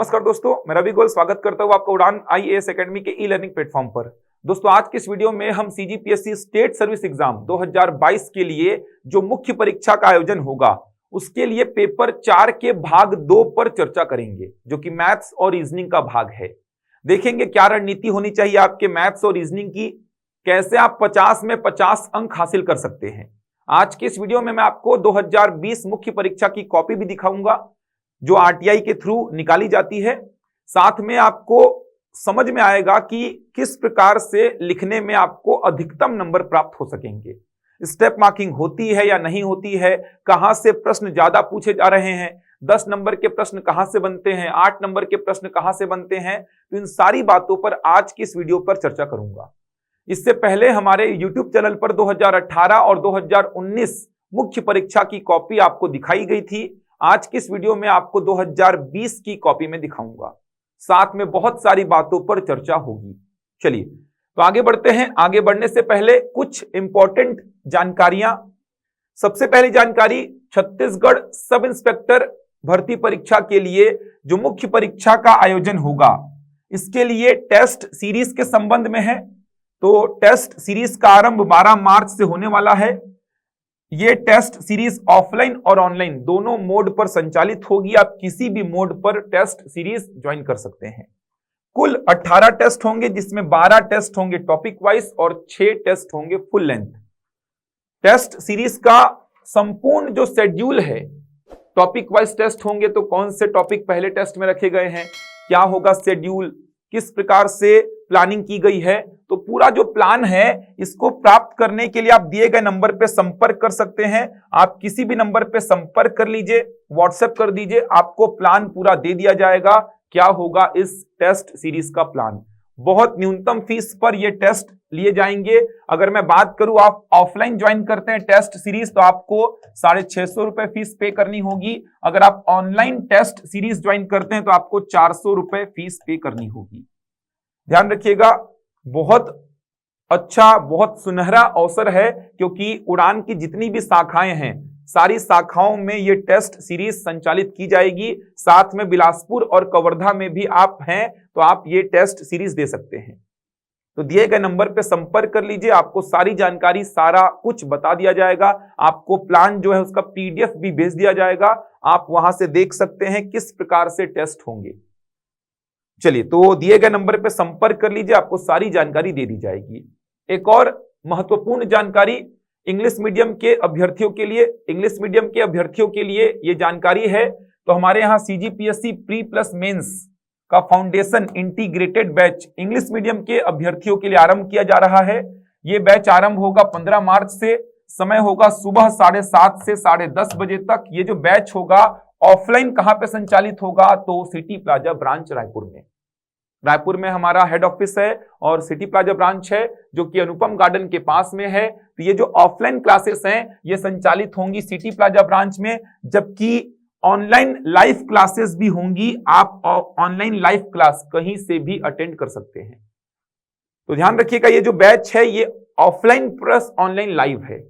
नमस्कार दोस्तों, मैं रवि गोयल स्वागत करता हूं आपका उड़ान आईएएस एकेडमी के ई लर्निंग प्लेटफॉर्म पर। दोस्तों, आज के इस वीडियो में हम सीजीपीएससी स्टेट सर्विस एग्जाम 2022 के लिए जो मुख्य परीक्षा का आयोजन होगा उसके लिए पेपर 4 के भाग 2 पर चर्चा करेंगे, जो कि मैथ्स और रीजनिंग का भाग है। देखेंगे क्या रणनीति होनी चाहिए आपके मैथ्स और रीजनिंग की, कैसे आप 50 में 50 अंक हासिल कर सकते हैं। आज के इस वीडियो में मैं आपको 2020 मुख्य परीक्षा की कॉपी भी दिखाऊंगा जो आरटीआई के थ्रू निकाली जाती है। साथ में आपको समझ में आएगा कि किस प्रकार से लिखने में आपको अधिकतम नंबर प्राप्त हो सकेंगे, स्टेप मार्किंग होती है या नहीं होती है, कहां से प्रश्न ज्यादा पूछे जा रहे हैं, 10 नंबर के प्रश्न कहां से बनते हैं, 8 नंबर के प्रश्न कहां से बनते हैं। तो इन सारी बातों पर आज की इस वीडियो पर चर्चा करूंगा। इससे पहले हमारे यूट्यूब चैनल पर 2018 और 2019 मुख्य परीक्षा की कॉपी आपको दिखाई गई थी। आज की इस वीडियो में आपको 2020 की कॉपी में दिखाऊंगा, साथ में बहुत सारी बातों पर चर्चा होगी। चलिए तो आगे बढ़ते हैं। आगे बढ़ने से पहले कुछ इंपॉर्टेंट जानकारियां। सबसे पहली जानकारी, छत्तीसगढ़ सब इंस्पेक्टर भर्ती परीक्षा के लिए जो मुख्य परीक्षा का आयोजन होगा, इसके लिए टेस्ट सीरीज के संबंध में है। तो टेस्ट सीरीज का आरंभ 12 मार्च से होने वाला है। ये टेस्ट सीरीज ऑफलाइन और ऑनलाइन दोनों मोड पर संचालित होगी। आप किसी भी मोड पर टेस्ट सीरीज ज्वाइन कर सकते हैं। कुल 18 टेस्ट होंगे, जिसमें 12 टेस्ट होंगे टॉपिक वाइज और 6 टेस्ट होंगे फुल लेंथ। टेस्ट सीरीज का संपूर्ण जो शेड्यूल है, टॉपिक वाइज टेस्ट होंगे तो कौन से टॉपिक पहले टेस्ट में रखे गए हैं, क्या होगा शेड्यूल, किस प्रकार से प्लानिंग की गई है, तो पूरा जो प्लान है इसको प्राप्त करने के लिए आप दिए गए नंबर पे संपर्क कर सकते हैं। आप किसी भी नंबर पे संपर्क कर लीजिए, व्हाट्सएप कर दीजिए, आपको प्लान पूरा दे दिया जाएगा। क्या होगा इस टेस्ट सीरीज का प्लान। बहुत न्यूनतम फीस पर ये टेस्ट लिए जाएंगे। अगर मैं बात करूं, आप ऑफलाइन ज्वाइन करते हैं टेस्ट सीरीज तो आपको 650 रुपए फीस पे करनी होगी। अगर आप ऑनलाइन टेस्ट सीरीज ज्वाइन करते हैं तो आपको 400 रुपए फीस पे करनी होगी। ध्यान रखिएगा, बहुत अच्छा, बहुत सुनहरा अवसर है, क्योंकि उड़ान की जितनी भी शाखाएं हैं सारी शाखाओं में ये टेस्ट सीरीज संचालित की जाएगी। साथ में बिलासपुर और कवर्धा में भी आप हैं तो आप ये टेस्ट सीरीज दे सकते हैं। तो दिए गए नंबर पे संपर्क कर लीजिए, आपको सारी जानकारी, सारा कुछ बता दिया जाएगा। आपको प्लान जो है उसका पीडीएफ भी भेज दिया जाएगा, आप वहां से देख सकते हैं किस प्रकार से टेस्ट होंगे। चलिए, तो दिए गए नंबर पे संपर्क कर लीजिए, आपको सारी जानकारी दे दी जाएगी। एक और महत्वपूर्ण जानकारी इंग्लिश मीडियम के अभ्यर्थियों के लिए, ये जानकारी है। तो हमारे यहाँ सीजीपीएससी प्री प्लस मेंस का foundation integrated batch English medium के अभ्यर्थियों के लिए आरंभ किया जा रहा है। ये बैच आरंभ होगा 15 मार्च से। समय होगा सुबह 7:30 से 10:30 बजे तक। ये जो बैच होगा ऑफलाइन कहां पे संचालित होगा, तो सिटी प्लाजा ब्रांच रायपुर में हमारा हेड ऑफिस है और सिटी प्लाजा ब्रांच है जो कि अनुपम गार्डन के पास में है। तो ये जो ऑफलाइन क्लासेस हैं ये संचालित होंगी सिटी प्लाजा ब्रांच में, जबकि ऑनलाइन लाइव क्लासेस भी होंगी। आप ऑनलाइन लाइव क्लास कहीं से भी अटेंड कर सकते हैं। तो ध्यान रखिएगा, ये जो बैच है ये ऑफलाइन प्लस ऑनलाइन लाइव है।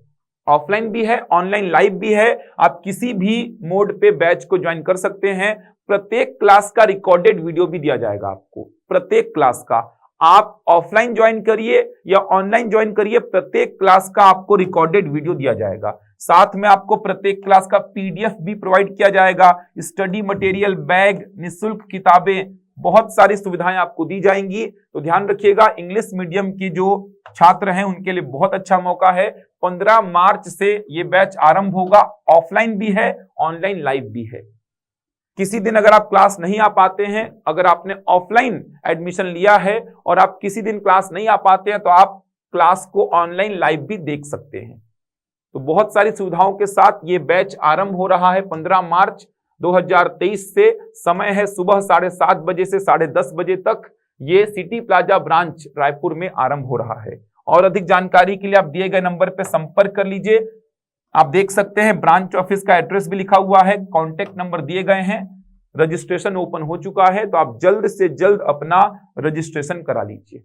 ऑफलाइन भी है, ऑनलाइन लाइव भी है। आप किसी भी मोड पे बैच को ज्वाइन कर सकते हैं। प्रत्येक क्लास का रिकॉर्डेड वीडियो भी दिया जाएगा आपको, प्रत्येक क्लास का। आप ऑफलाइन ज्वाइन करिए या ऑनलाइन ज्वाइन करिए, प्रत्येक क्लास का आपको रिकॉर्डेड वीडियो दिया जाएगा। साथ में आपको प्रत्येक क्लास का पीडीएफ भी प्रोवाइड किया जाएगा, स्टडी मटेरियल, बैग, निःशुल्क किताबें, बहुत सारी सुविधाएं आपको दी जाएंगी। तो ध्यान रखिएगा, इंग्लिश मीडियम की जो छात्र हैं उनके लिए बहुत अच्छा मौका है। 15 मार्च से ये बैच आरंभ होगा। ऑफलाइन भी है, ऑनलाइन लाइव भी है। किसी दिन अगर आप क्लास नहीं आ पाते हैं, अगर आपने ऑफलाइन एडमिशन लिया है और आप किसी दिन क्लास नहीं आ पाते हैं, तो आप क्लास को ऑनलाइन लाइव भी देख सकते हैं। तो बहुत सारी सुविधाओं के साथ ये बैच आरंभ हो रहा है 15 मार्च 2023 से। समय है सुबह 7:30 बजे से 10:30 बजे तक। ये सिटी प्लाजा ब्रांच रायपुर में आरंभ हो रहा है। और अधिक जानकारी के लिए आप दिए गए नंबर पर संपर्क कर लीजिए। आप देख सकते हैं ब्रांच ऑफिस का एड्रेस भी लिखा हुआ है, कॉन्टेक्ट नंबर दिए गए हैं। रजिस्ट्रेशन ओपन हो चुका है, तो आप जल्द से जल्द अपना रजिस्ट्रेशन करा लीजिए।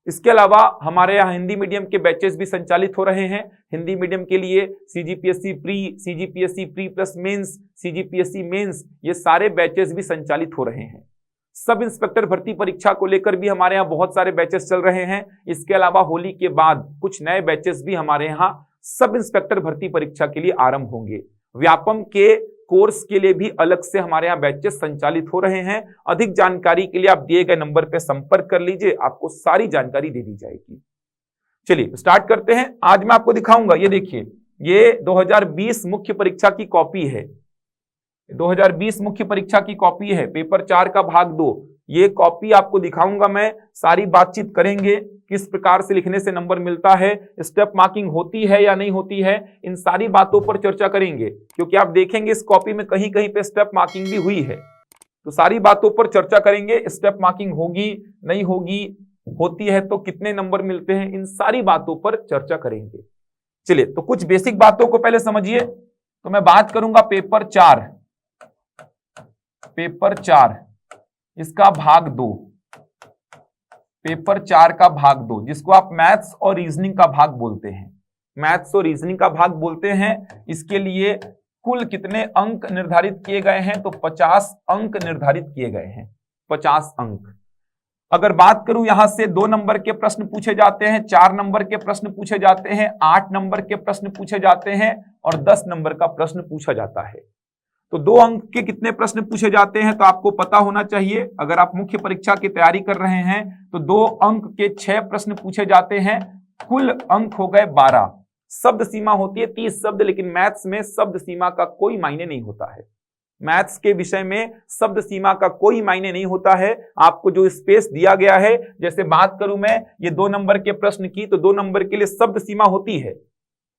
इसके अलावा हमारे यहाँ हिंदी मीडियम के बैचेस भी संचालित हो रहे हैं। हिंदी मीडियम के लिए CGPSC pre, CGPSC pre plus mains, CGPSC mains, ये सारे बैचेस भी संचालित हो रहे हैं। सब इंस्पेक्टर भर्ती परीक्षा को लेकर भी हमारे यहाँ बहुत सारे बैचेस चल रहे हैं। इसके अलावा होली के बाद कुछ नए बैचेस भी हमारे यहाँ सब इंस्पेक्टर भर्ती परीक्षा के लिए आरंभ होंगे। व्यापम के कोर्स के लिए भी अलग से हमारे यहाँ बैचेस संचालित हो रहे हैं। अधिक जानकारी के लिए आप दिए गए नंबर पर संपर्क कर लीजिए, आपको सारी जानकारी दे दी जाएगी। चलिए स्टार्ट करते हैं। आज मैं आपको दिखाऊंगा, ये देखिए, ये 2020 मुख्य परीक्षा की कॉपी है। 2020 मुख्य परीक्षा की कॉपी है, पेपर 4 का भाग 2। ये कॉपी आपको दिखाऊंगा मैं, सारी बातचीत करेंगे, किस प्रकार से लिखने से नंबर मिलता है, स्टेप मार्किंग होती है या नहीं होती है, इन सारी बातों पर चर्चा करेंगे। क्योंकि आप देखेंगे इस कॉपी में कहीं कहीं पे स्टेप मार्किंग भी हुई है, तो सारी बातों पर चर्चा करेंगे। स्टेप मार्किंग होगी नहीं होगी, होती है तो कितने नंबर मिलते हैं, इन सारी बातों पर चर्चा करेंगे। चलिए तो कुछ बेसिक बातों को पहले समझिए। तो मैं बात करूंगा पेपर 4, पेपर 4 इसका भाग 2, पेपर 4 का भाग 2, जिसको आप मैथ्स और रीजनिंग का भाग बोलते हैं। मैथ्स और रीजनिंग का भाग बोलते हैं। इसके लिए कुल कितने अंक निर्धारित किए गए हैं, तो 50 अंक निर्धारित किए गए हैं, 50 अंक। अगर बात करूं यहां से 2 नंबर के प्रश्न पूछे जाते हैं, 4 नंबर के प्रश्न पूछे जाते हैं, 8 नंबर के प्रश्न पूछे जाते हैं और 10 नंबर का प्रश्न पूछा जाता है। तो 2 अंक के कितने प्रश्न पूछे जाते हैं, तो आपको पता होना चाहिए। अगर आप मुख्य परीक्षा की तैयारी कर रहे हैं तो 2 अंक के 6 प्रश्न पूछे जाते हैं, कुल अंक हो गए 12। शब्द सीमा होती है 30 शब्द, लेकिन मैथ्स में शब्द सीमा का कोई मायने नहीं होता है। मैथ्स के विषय में शब्द सीमा का कोई मायने नहीं होता है। आपको जो स्पेस दिया गया है, जैसे बात करूं मैं ये 2 नंबर के प्रश्न की, तो 2 नंबर के लिए शब्द सीमा होती है,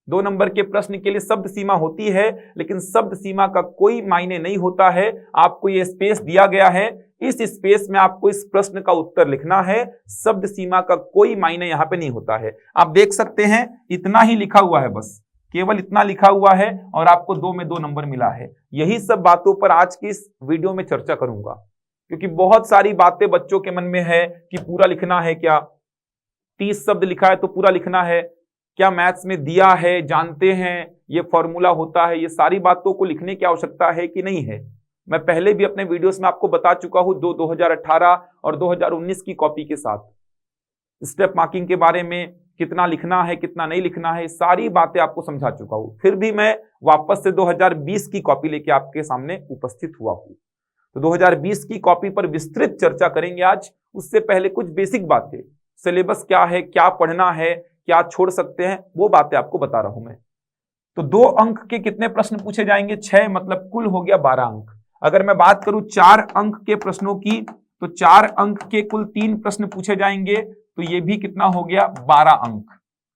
2 नंबर के प्रश्न के लिए शब्द सीमा होती है, लेकिन शब्द सीमा का कोई मायने नहीं होता है। आपको ये स्पेस दिया गया है, इस स्पेस में आपको इस प्रश्न का उत्तर लिखना है। शब्द सीमा का कोई मायने यहां पे नहीं होता है। आप देख सकते हैं इतना ही लिखा हुआ है, बस केवल इतना लिखा हुआ है और आपको 2 में 2 नंबर मिला है। यही सब बातों पर आज की इस वीडियो में चर्चा करूंगा, क्योंकि बहुत सारी बातें बच्चों के मन में है कि पूरा लिखना है क्या, 30 शब्द लिखा है तो पूरा लिखना है क्या, मैथ्स में दिया है, जानते हैं ये फॉर्मूला होता है, ये सारी बातों को लिखने की आवश्यकता है कि नहीं है। मैं पहले भी अपने वीडियोस में आपको बता चुका हूं, 2018 और 2019 की कॉपी के साथ स्टेप मार्किंग के बारे में, कितना लिखना है कितना नहीं लिखना है, सारी बातें आपको समझा चुका हूं। फिर भी मैं वापस से 2020 की कॉपी लेके आपके सामने उपस्थित हुआ हूं। तो 2020 की कॉपी पर विस्तृत चर्चा करेंगे आज। उससे पहले कुछ बेसिक बातें, सिलेबस क्या है, क्या पढ़ना है, क्या छोड़ सकते हैं, वो बातें आपको बता रहा हूं मैं। तो 2 अंक के कितने प्रश्न पूछे जाएंगे, 6, मतलब कुल हो गया 12 अंक। अगर मैं बात करूं 4 अंक के प्रश्नों की, तो 4 अंक के कुल 3 प्रश्न पूछे जाएंगे, तो ये भी कितना हो गया 12 अंक।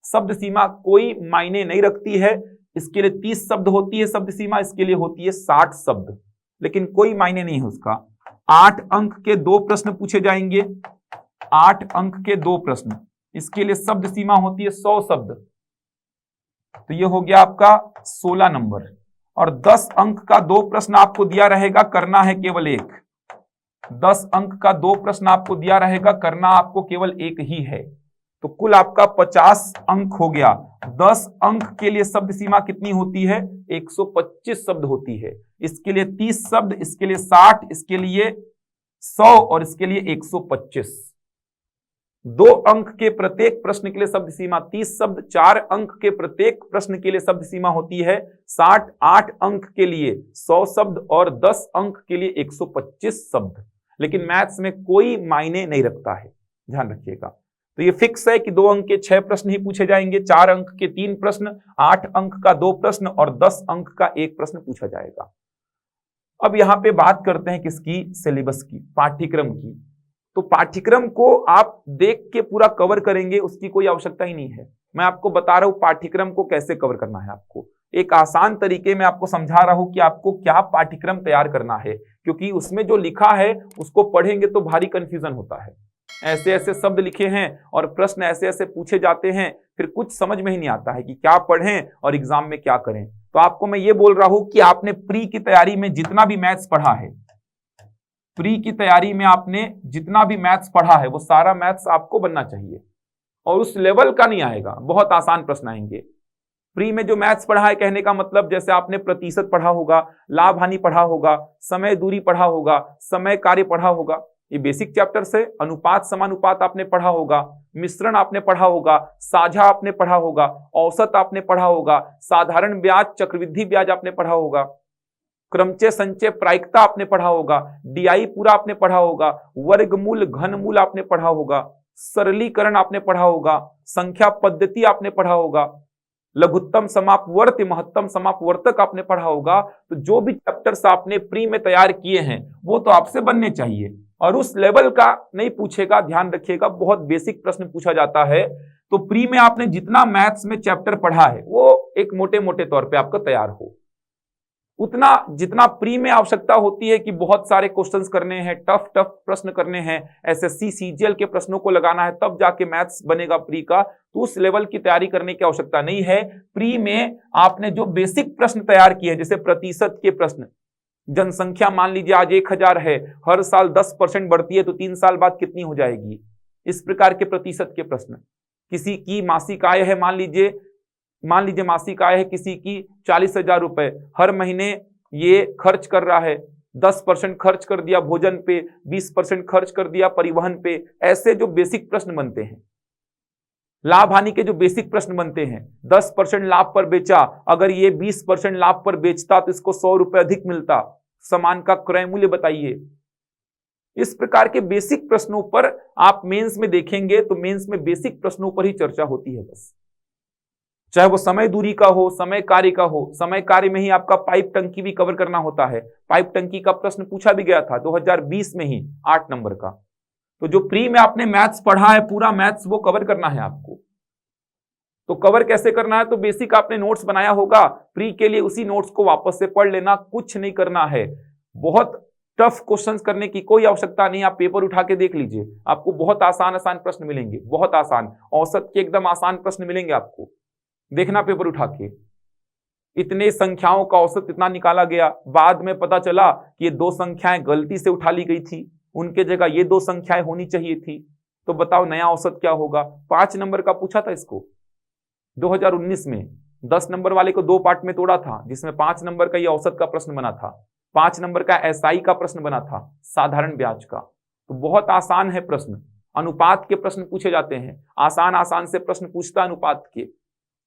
शब्द सीमा कोई मायने नहीं रखती है। इसके लिए 30 शब्द होती है शब्द सीमा, इसके लिए होती है 60 शब्द, लेकिन कोई मायने नहीं है उसका। 8 अंक के 2 प्रश्न पूछे जाएंगे, 8 अंक के 2 प्रश्न, इसके लिए शब्द सीमा होती है 100 शब्द, तो ये हो गया आपका 16 नंबर। और 10 अंक का 2 प्रश्न आपको दिया रहेगा, करना है केवल एक। 10 अंक का 2 प्रश्न आपको दिया रहेगा, करना आपको केवल एक ही है। तो कुल आपका 50 अंक हो गया। 10 अंक के लिए शब्द सीमा कितनी होती है, 125 शब्द होती है। इसके लिए 30 शब्द, इसके लिए 60, इसके लिए 100 और इसके लिए 125। 2 अंक के प्रत्येक प्रश्न के लिए शब्द सीमा 30 शब्द, 4 अंक के प्रत्येक प्रश्न के लिए शब्द सीमा होती है 60, 8 अंक के लिए 100 शब्द और 10 अंक के लिए 125 शब्द। लेकिन मैथ्स में कोई मायने नहीं रखता है, ध्यान रखिएगा। तो ये फिक्स है कि 2 अंक के 6 प्रश्न ही पूछे जाएंगे, 4 अंक के 3 प्रश्न, 8 अंक का 2 प्रश्न और 10 अंक का 1 प्रश्न पूछा जाएगा। अब यहां पे बात करते हैं किसकी, सिलेबस की, पाठ्यक्रम की। तो पाठ्यक्रम को आप देख के पूरा कवर करेंगे, उसकी कोई आवश्यकता ही नहीं है। मैं आपको बता रहा हूं पाठ्यक्रम को कैसे कवर करना है। आपको एक आसान तरीके में आपको समझा रहा हूं कि आपको क्या पाठ्यक्रम तैयार करना है, क्योंकि उसमें जो लिखा है उसको पढ़ेंगे तो भारी कंफ्यूजन होता है। ऐसे ऐसे शब्द लिखे हैं और प्रश्न ऐसे ऐसे पूछे जाते हैं, फिर कुछ समझ में ही नहीं आता है कि क्या पढ़ें और एग्जाम में क्या करें। तो आपको मैं ये बोल रहा हूं कि आपने प्री की तैयारी में जितना भी मैथ्स पढ़ा है, प्री की तैयारी में आपने जितना भी मैथ्स पढ़ा है वो सारा मैथ्स आपको बनना चाहिए। और उस लेवल का नहीं आएगा, बहुत आसान प्रश्न आएंगे। प्री में जो मैथ्स पढ़ा है कहने का मतलब जैसे आपने प्रतिशत पढ़ा होगा, लाभ हानि पढ़ा होगा, समय दूरी पढ़ा होगा, समय कार्य पढ़ा होगा, ये बेसिक चैप्टर से। अनुपात समानुपात आपने पढ़ा होगा, मिश्रण आपने पढ़ा होगा, साझा आपने पढ़ा होगा, औसत आपने पढ़ा होगा, साधारण ब्याज चक्रवृद्धि ब्याज आपने पढ़ा होगा, क्रमचय संचय प्रायिकता आपने पढ़ा होगा, डीआई पूरा आपने पढ़ा होगा, वर्गमूल घनमूल आपने पढ़ा होगा, सरलीकरण आपने पढ़ा होगा, संख्या पद्धति आपने पढ़ा होगा, लघुत्तम समापवर्त महत्तम समापवर्तक आपने पढ़ा होगा। तो जो भी चैप्टर्स आपने प्री में तैयार किए हैं वो तो आपसे बनने चाहिए, और उस लेवल का नहीं पूछेगा, ध्यान रखिएगा, बहुत बेसिक प्रश्न पूछा जाता है। तो प्री में आपने जितना मैथ्स में चैप्टर पढ़ा है वो एक मोटे मोटे तौर पे आपका तैयार हो, उतना जितना प्री में आवश्यकता होती है कि बहुत सारे क्वेश्चंस करने हैं, टफ प्रश्न करने हैं, एसएससी सीजीएल के प्रश्नों को लगाना है, तब जाके मैथ्स बनेगा प्री का, तो उस लेवल की तैयारी करने की आवश्यकता नहीं है। प्री में आपने जो बेसिक प्रश्न तैयार किए, जैसे प्रतिशत के प्रश्न, जनसंख्या मान लीजिए आज 1000 है, हर साल 10% बढ़ती है तो 3 साल बाद कितनी हो जाएगी, इस प्रकार के प्रतिशत के प्रश्न। किसी की मासिक आय है, मान लीजिए मासिक आय है किसी की 40,000 रुपए, हर महीने ये खर्च कर रहा है, 10% खर्च कर दिया भोजन पे, 20% खर्च कर दिया परिवहन पे, ऐसे जो बेसिक प्रश्न बनते हैं। लाभ हानि के जो बेसिक प्रश्न बनते हैं, 10% लाभ पर बेचा, अगर ये 20% लाभ पर बेचता तो इसको 100 रुपए अधिक मिलता, सामान का क्रय मूल्य बताइए। इस प्रकार के बेसिक प्रश्नों पर आप मेंस में देखेंगे तो मेंस में बेसिक प्रश्नों पर ही चर्चा होती है बस, चाहे वो समय दूरी का हो, समय कार्य का हो। समय कार्य में ही आपका पाइप टंकी भी कवर करना होता है, पाइप टंकी का प्रश्न पूछा भी गया था 2020 में ही 8 नंबर का। तो जो प्री में आपने मैथ्स पढ़ा है, पूरा मैथ्स वो कवर करना है आपको। तो कवर कैसे करना है, तो बेसिक आपने नोट्स बनाया होगा प्री के लिए, उसी नोट्स को वापस से पढ़ लेना, कुछ नहीं करना है। बहुत टफ क्वेश्चंस करने की कोई आवश्यकता नहीं, आप पेपर उठा के देख लीजिए, आपको बहुत आसान आसान प्रश्न मिलेंगे, बहुत आसान, औसत के एकदम आसान प्रश्न मिलेंगे आपको। देखना पेपर उठा के, इतने संख्याओं का औसत इतना निकाला गया, बाद में पता चला कि ये 2 संख्याएं गलती से उठा ली गई थी, उनके जगह ये 2 संख्याएं होनी चाहिए थी, तो बताओ नया औसत क्या होगा। 5 नंबर का पूछा था इसको 2019 में, 10 नंबर वाले को 2 पार्ट में तोड़ा था, जिसमें 5 नंबर का ये औसत का प्रश्न बना था, 5 नंबर का एसआई का प्रश्न बना था, साधारण ब्याज का। तो बहुत आसान है प्रश्न, अनुपात के प्रश्न पूछे जाते हैं, आसान आसान से प्रश्न पूछता अनुपात के।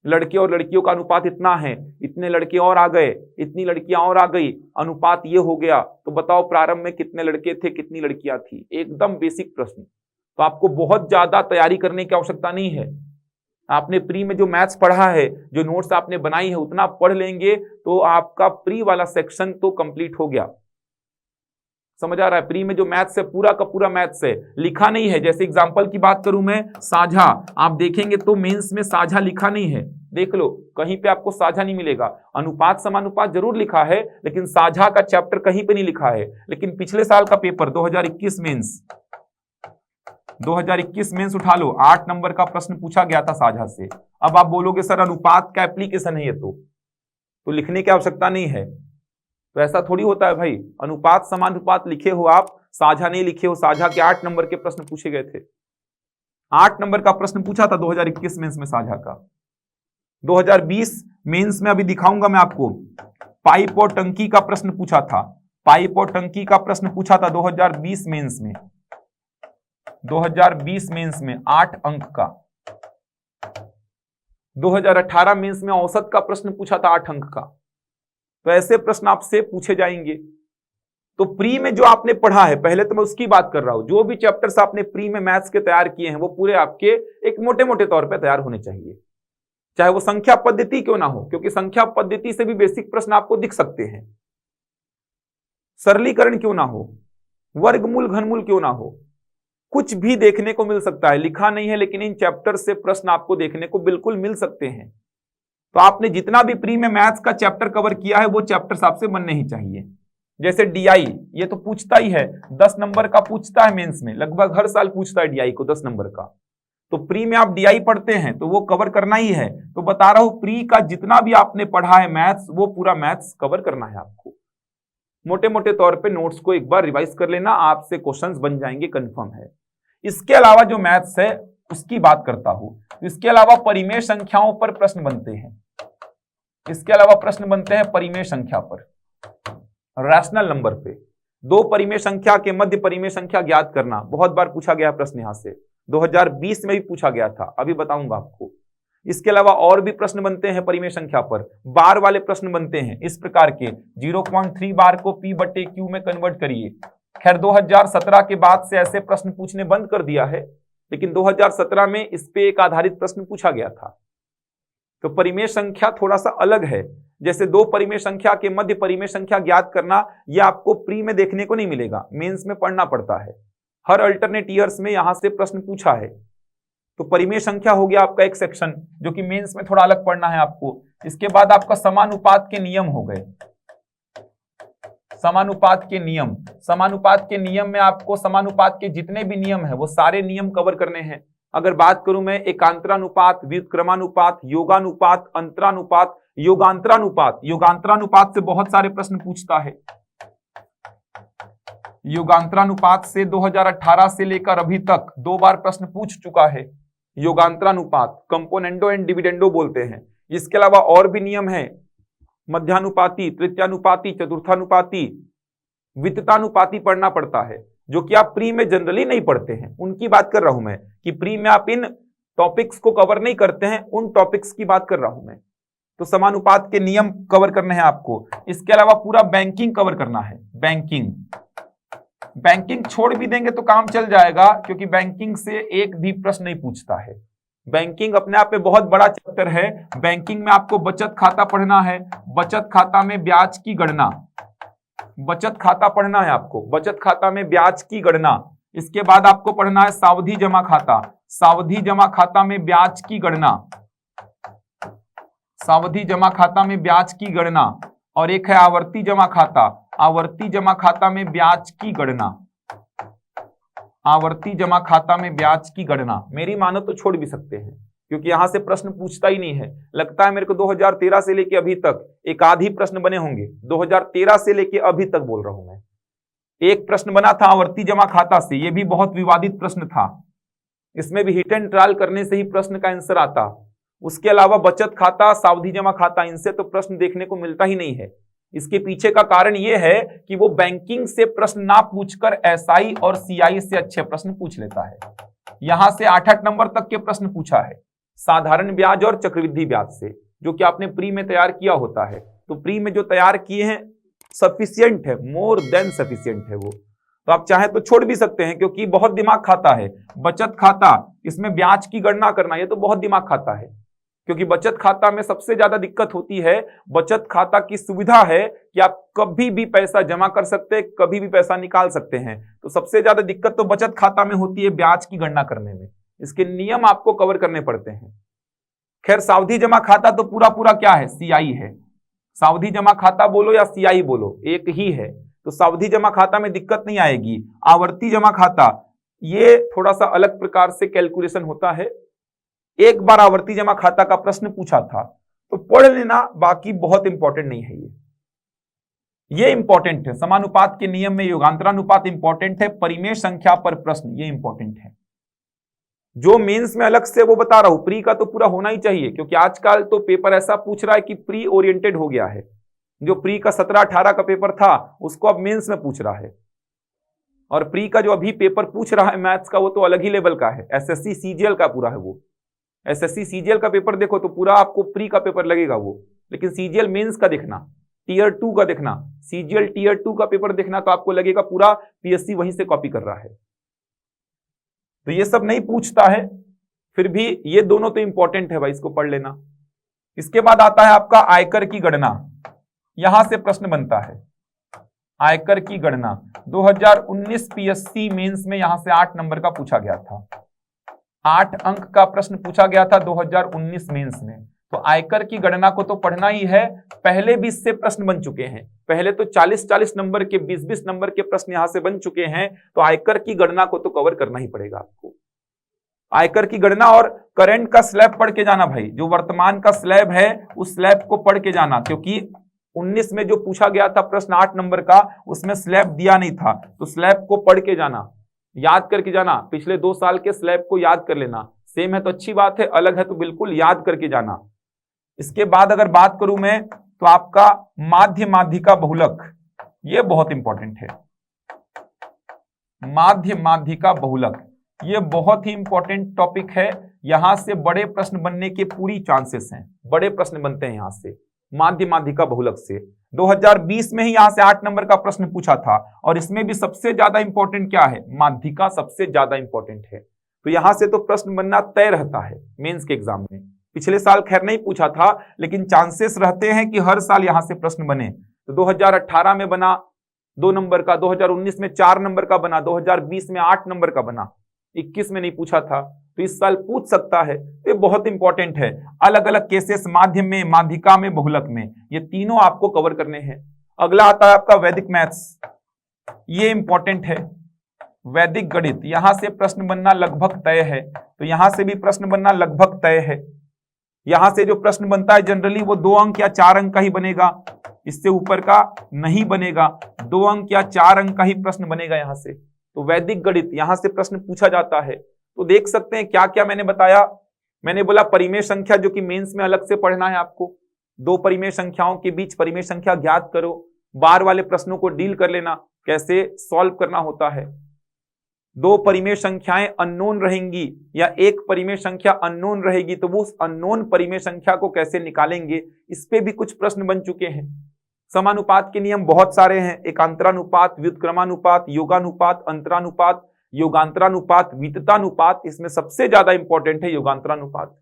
लड़के और लड़कियों का अनुपात इतना है, इतने लड़के और आ गए, इतनी लड़कियां और आ गई, अनुपात ये हो गया, तो बताओ प्रारंभ में कितने लड़के थे, कितनी लड़कियां थी। एकदम बेसिक प्रश्न, तो आपको बहुत ज्यादा तैयारी करने की आवश्यकता नहीं है। आपने प्री में जो मैथ्स पढ़ा है, जो नोट्स आपने बनाई है, उतना पढ़ लेंगे तो आपका प्री वाला सेक्शन तो कंप्लीट हो गया। समझ आ रहा है? प्री में जो मैथ्स है पूरा का पूरा मैथ्स है, लिखा नहीं है। जैसे एग्जांपल की बात करूं मैं, साझा, आप देखेंगे तो मेंस में साझा लिखा नहीं है, देख लो कहीं पे आपको साझा नहीं मिलेगा। अनुपात समानुपात जरूर लिखा है, लेकिन साझा का चैप्टर कहीं पे नहीं लिखा है। लेकिन पिछले साल का पेपर 2021 मेंस उठा लो, 8 नंबर का प्रश्न पूछा गया था साझा से। अब आप बोलोगे सर अनुपात का एप्लीकेशन है ये, तो लिखने की आवश्यकता नहीं है। तो ऐसा थोड़ी होता है भाई, अनुपात समानुपात लिखे हो आप, साझा नहीं लिखे हो। साझा के 8 नंबर के प्रश्न पूछे गए थे, 8 नंबर का प्रश्न पूछा था 2021 मेंस में साझा का। 2020 मेंस में अभी दिखाऊंगा मैं आपको, पाइप और टंकी का प्रश्न पूछा था, पाइप और टंकी का प्रश्न पूछा था 2020 मेंस में, 2020 मेंस में 8 अंक का। 2018 मेंस में औसत का प्रश्न पूछा था 8 अंक का। तो ऐसे प्रश्न आपसे पूछे जाएंगे। तो प्री में जो आपने पढ़ा है, पहले तो मैं उसकी बात कर रहा हूं, जो भी चैप्टर्स आपने प्री में मैथ्स के तैयार किए हैं वो पूरे आपके एक मोटे मोटे तौर पे तैयार होने चाहिए, चाहे वो संख्या पद्धति क्यों ना हो, क्योंकि संख्या पद्धति से भी बेसिक प्रश्न आपको दिख सकते हैं। सरलीकरण क्यों ना हो, वर्गमूल घनमूल क्यों ना हो, कुछ भी देखने को मिल सकता है। लिखा नहीं है लेकिन इन चैप्टर से प्रश्न आपको देखने को बिल्कुल मिल सकते हैं। तो आपने जितना भी प्री में मैथ्स का चैप्टर कवर किया है वो चैप्टर्स आपसे बनने ही चाहिए। जैसे डीआई, ये तो पूछता ही है, 10 नंबर का पूछता है मेंस में, लगभग हर साल पूछता है डीआई को 10 नंबर का। तो प्री में आप डीआई पढ़ते हैं तो वो कवर करना ही है। तो बता रहा हूं, प्री का जितना भी आपने पढ़ा है मैथ्स, वो पूरा मैथ्स कवर करना है आपको। मोटे मोटे तौर पे नोट्स को एक बार रिवाइज कर लेना, आपसे क्वेश्चंस बन जाएंगे, कंफर्म है। इसके अलावा जो मैथ्स है उसकी बात करता हूं। इसके अलावा परिमेय संख्याओं पर प्रश्न बनते हैं, इसके अलावा प्रश्न बनते हैं परिमेय संख्या पर, रैशनल नंबर पे। दो परिमेय संख्या के मध्य परिमेय संख्या ज्ञात करना, बहुत बार पूछा गया प्रश्न यहां से, 2020 में भी पूछा गया था, अभी बताऊंगा आपको। इसके अलावा और भी प्रश्न बनते हैं परिमेय संख्या पर, बार वाले प्रश्न बनते हैं इस प्रकार के, 0.3 बार को p/q में कन्वर्ट करिए। खैर 2017 के बाद से ऐसे प्रश्न पूछने बंद कर दिया है, लेकिन 2017 में इस पे एक आधारित प्रश्न पूछा गया था। तो परिमेय संख्या थोड़ा सा अलग है, जैसे दो परिमेय संख्या के मध्य परिमेय संख्या ज्ञात करना, यह आपको प्री में देखने को नहीं मिलेगा, मेंस में पढ़ना पड़ता है। हर अल्टरनेट ईयर्स में यहां से प्रश्न पूछा है। तो परिमेय संख्या हो गया आपका एक सेक्शन, जो कि मेंस में थोड़ा अलग पढ़ना है आपको। इसके बाद आपका समानुपात के नियम हो गए, समानुपात के नियम। समानुपात के नियम में आपको समानुपात के जितने भी नियम है वो सारे नियम कवर करने हैं। अगर बात करूं मैं एकांतरानुपात, व्युत्क्रमानुपात, योगानुपात, अंतरानुपात, योगांतरानुपात, योगांतरानुपात से बहुत सारे प्रश्न पूछता है। योगांतरानुपात से 2018 से लेकर अभी तक 2 बार प्रश्न पूछ चुका है। योगांतरानुपात कंपोनेंडो एंड डिविडेंडो बोलते हैं। इसके अलावा और भी नियम है, मध्यानुपाती, तृतीयानुपाती, चतुर्थानुपाती, वित्तानुपाती पढ़ना पड़ता है, जो कि आप प्री में जनरली नहीं पढ़ते हैं। उनकी बात कर रहा हूं मैं, कि प्री में आप इन टॉपिक्स को कवर नहीं करते हैं, उन टॉपिक्स की बात कर रहा हूं मैं। तो समानुपात के नियम कवर करने हैं आपको। इसके अलावा पूरा बैंकिंग कवर करना है। बैंकिंग, बैंकिंग छोड़ भी देंगे तो काम चल जाएगा, क्योंकि बैंकिंग से एक भी प्रश्न नहीं पूछता है। बैंकिंग अपने आप में बहुत बड़ा चैप्टर है। बैंकिंग में आपको बचत खाता पढ़ना है, बचत खाता में ब्याज की गणना, बचत खाता पढ़ना है आपको, बचत खाता में ब्याज की गणना। इसके बाद आपको पढ़ना है सावधि जमा खाता, सावधि जमा खाता में ब्याज की गणना, सावधि जमा खाता में ब्याज की गणना। और एक है आवर्ती जमा खाता, आवर्ती जमा खाता में ब्याज की गणना, आवर्ती जमा खाता में ब्याज की गणना। मेरी मानो तो छोड़ भी सकते हैं, क्योंकि यहां से प्रश्न पूछता ही नहीं है। लगता है मेरे को 2013 से लेके अभी तक एक आधी प्रश्न बने होंगे। 2013 से लेके अभी तक बोल रहा हूं मैं। एक प्रश्न बना था आवर्ती जमा खाता से, यह भी बहुत विवादित प्रश्न था। इसमें भी हिट एंड ट्रायल करने से ही प्रश्न का आंसर आता। उसके अलावा बचत खाता, सावधि जमा खाता, इनसे तो प्रश्न देखने को मिलता ही नहीं है। इसके पीछे का कारण यह है कि वो बैंकिंग से प्रश्न ना पूछकर एसआई और सीआई से अच्छे प्रश्न पूछ लेता है। यहां से 8-8 नंबर तक के प्रश्न पूछा है, साधारण ब्याज और चक्रवृद्धि ब्याज से, जो कि आपने प्री में तैयार किया होता है। तो प्री में जो तैयार किए हैं सफिशियंट है, मोर देन सफिशियंट है वो। तो आप चाहे तो छोड़ भी सकते हैं, क्योंकि बहुत दिमाग खाता है। बचत खाता, इसमें ब्याज की गणना करना, ये तो बहुत दिमाग खाता है। क्योंकि बचत खाता में सबसे ज्यादा दिक्कत होती है, बचत खाता की सुविधा है कि आप कभी भी पैसा जमा कर सकते हैं, कभी भी पैसा निकाल सकते हैं। तो सबसे ज्यादा दिक्कत तो बचत खाता में होती है ब्याज की गणना करने में। इसके नियम आपको कवर करने पड़ते हैं। खैर सावधि जमा खाता तो पूरा पूरा क्या है, सीआई है। सावधि जमा खाता बोलो या सीआई बोलो, एक ही है। तो सावधि जमा खाता में दिक्कत नहीं आएगी। आवर्ती जमा खाता, ये थोड़ा सा अलग प्रकार से कैलकुलेशन होता है। एक बार आवर्ती जमा खाता का प्रश्न पूछा था, तो पढ़ लेना, बाकी बहुत इंपॉर्टेंट नहीं है ये इंपॉर्टेंट है। समानुपात के नियम में योगांतरानुपात इंपॉर्टेंट है, परिमेय संख्या पर प्रश्न ये इंपॉर्टेंट है। जो मेंस में अलग से वो बता रहा हूं, प्री का तो पूरा होना ही चाहिए, क्योंकि आजकल तो पेपर ऐसा पूछ रहा है कि प्री ओरिएंटेड हो गया है। जो प्री का 17-18 का पेपर था, उसको अब मेंस में पूछ रहा है। और प्री का जो अभी पेपर पूछ रहा है मैथ्स का, वो तो अलग ही लेवल का है, एसएससी सीजीएल का पूरा है वो। एसएससी सीजीएल का पेपर देखो तो पूरा आपको प्री का पेपर लगेगा वो, लेकिन सीजीएल मेंस का देखना, टीयर 2 का देखना, सीजीएल टीयर 2 का पेपर देखना, तो आपको लगेगा पूरा पीएससी वहीं से कॉपी कर रहा है। तो ये सब नहीं पूछता है, फिर भी ये दोनों तो इंपॉर्टेंट है भाई, इसको पढ़ लेना। इसके बाद आता है आपका आयकर की गणना। यहां से प्रश्न बनता है आयकर की गणना। 2019 पीएससी मेंस में यहां से 8 नंबर का पूछा गया था, 8 अंक का प्रश्न पूछा गया था 2019 मेंस में। तो आयकर की गणना को तो पढ़ना ही है। पहले भी इससे प्रश्न बन चुके हैं, पहले तो 40-40 नंबर के, 20-20 नंबर के प्रश्न यहां से बन चुके हैं। तो आयकर की गणना को तो कवर करना ही पड़ेगा आपको। आयकर की गणना और करंट का स्लैब पढ़ के जाना भाई, जो वर्तमान का स्लैब है उस स्लैब को पढ़ के जाना, क्योंकि 19 में जो पूछा गया था प्रश्न 8 नंबर का, उसमें स्लैब दिया नहीं था। तो स्लैब को पढ़ के जाना, याद करके जाना, पिछले 2 साल के स्लैब को याद कर लेना। सेम है तो अच्छी बात है, अलग है तो बिल्कुल याद करके जाना। इसके बाद अगर बात करूं मैं तो आपका माध्य माध्यिका बहुलक, ये बहुत इंपॉर्टेंट है। माध्य माध्यिका बहुलक ये बहुत ही इंपॉर्टेंट टॉपिक है, यहां से बड़े प्रश्न बनने के पूरी चांसेस हैं, बड़े प्रश्न बनते हैं यहां से माध्य माध्यिका बहुलक से। 2020 में ही यहां से 8 नंबर का प्रश्न पूछा था और इसमें भी सबसे ज्यादा इंपॉर्टेंट क्या है, माध्यिका सबसे ज्यादा इंपॉर्टेंट है। तो यहां से तो प्रश्न बनना तय रहता है मेंस के एग्जाम में। पिछले साल खैर नहीं पूछा था, लेकिन चांसेस रहते हैं कि हर साल यहां से प्रश्न बने। तो 2018 में बना 2 नंबर का, 2019 में 4 नंबर का बना, 2020 में 8 नंबर का बना, 21 में नहीं पूछा था, तो इस साल पूछ सकता है। तो ये बहुत इंपॉर्टेंट है। अलग अलग केसेस माध्यम में, माध्यिका में, बहुलक में, ये तीनों आपको कवर करने हैं। अगला आता है आपका वैदिक मैथ्स, ये इंपॉर्टेंट है। वैदिक गणित, यहां से प्रश्न बनना लगभग तय है, तो यहां से भी प्रश्न बनना लगभग तय है। यहां से जो प्रश्न बनता है जनरली वो 2 अंक या 4 अंक का ही बनेगा, इससे ऊपर का नहीं बनेगा। 2 अंक या 4 अंक का ही प्रश्न बनेगा यहां से। तो वैदिक गणित यहां से प्रश्न पूछा जाता है। तो देख सकते हैं क्या क्या मैंने बताया। मैंने बोला परिमेय संख्या, जो कि मेंस में अलग से पढ़ना है आपको। 2 परिमेय संख्याओं के बीच परिमेय संख्या ज्ञात करो, बार वाले प्रश्नों को डील कर लेना, कैसे सॉल्व करना होता है। 2 परिमेय संख्याएं अननोन रहेंगी या एक परिमेय संख्या अननोन रहेगी, तो वो उस अननोन परिमेय संख्या को कैसे निकालेंगे, इस पे भी कुछ प्रश्न बन चुके हैं। समानुपात के नियम बहुत सारे हैं, एकांतरानुपात, व्युत्क्रमानुपात, योगानुपात, अंतरानुपात, योगांतरानुपात, विततानुपात, इसमें सबसे ज्यादा इंपॉर्टेंट है योगांतरानुपात।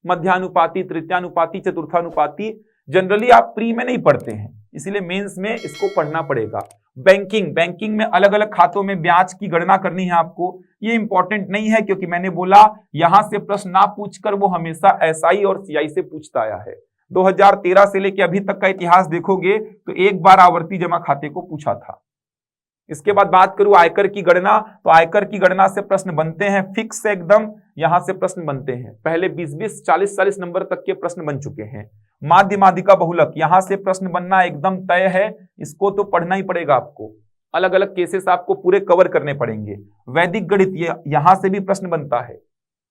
मध्यानुपाती, तृतीयानुपाती, चतुर्थानुपाती जनरली आप प्री में नहीं पढ़ते हैं, इसीलिए मेंस में इसको पढ़ना पड़ेगा। बैंकिंग में अलग अलग खातों में ब्याज की गणना करनी है आपको, ये इंपॉर्टेंट नहीं है, क्योंकि मैंने बोला यहां से प्रश्न ना पूछकर वो हमेशा एसआई और सीआई से पूछता आया है। 2013 से लेकर अभी तक का इतिहास देखोगे तो एक बार आवर्ती जमा खाते को पूछा था। इसके बाद बात करूं आयकर की गणना, तो आयकर की गणना से प्रश्न बनते हैं फिक्स से, एकदम यहां से प्रश्न बनते हैं। पहले 20-20, 40-40 नंबर तक के प्रश्न बन चुके हैं। माध्य माध्यिका बहुलक, यहां से प्रश्न बनना एकदम तय है, इसको तो पढ़ना ही पड़ेगा आपको। अलग अलग केसेस आपको पूरे कवर करने पड़ेंगे। वैदिक गणित, यहां से भी प्रश्न बनता है,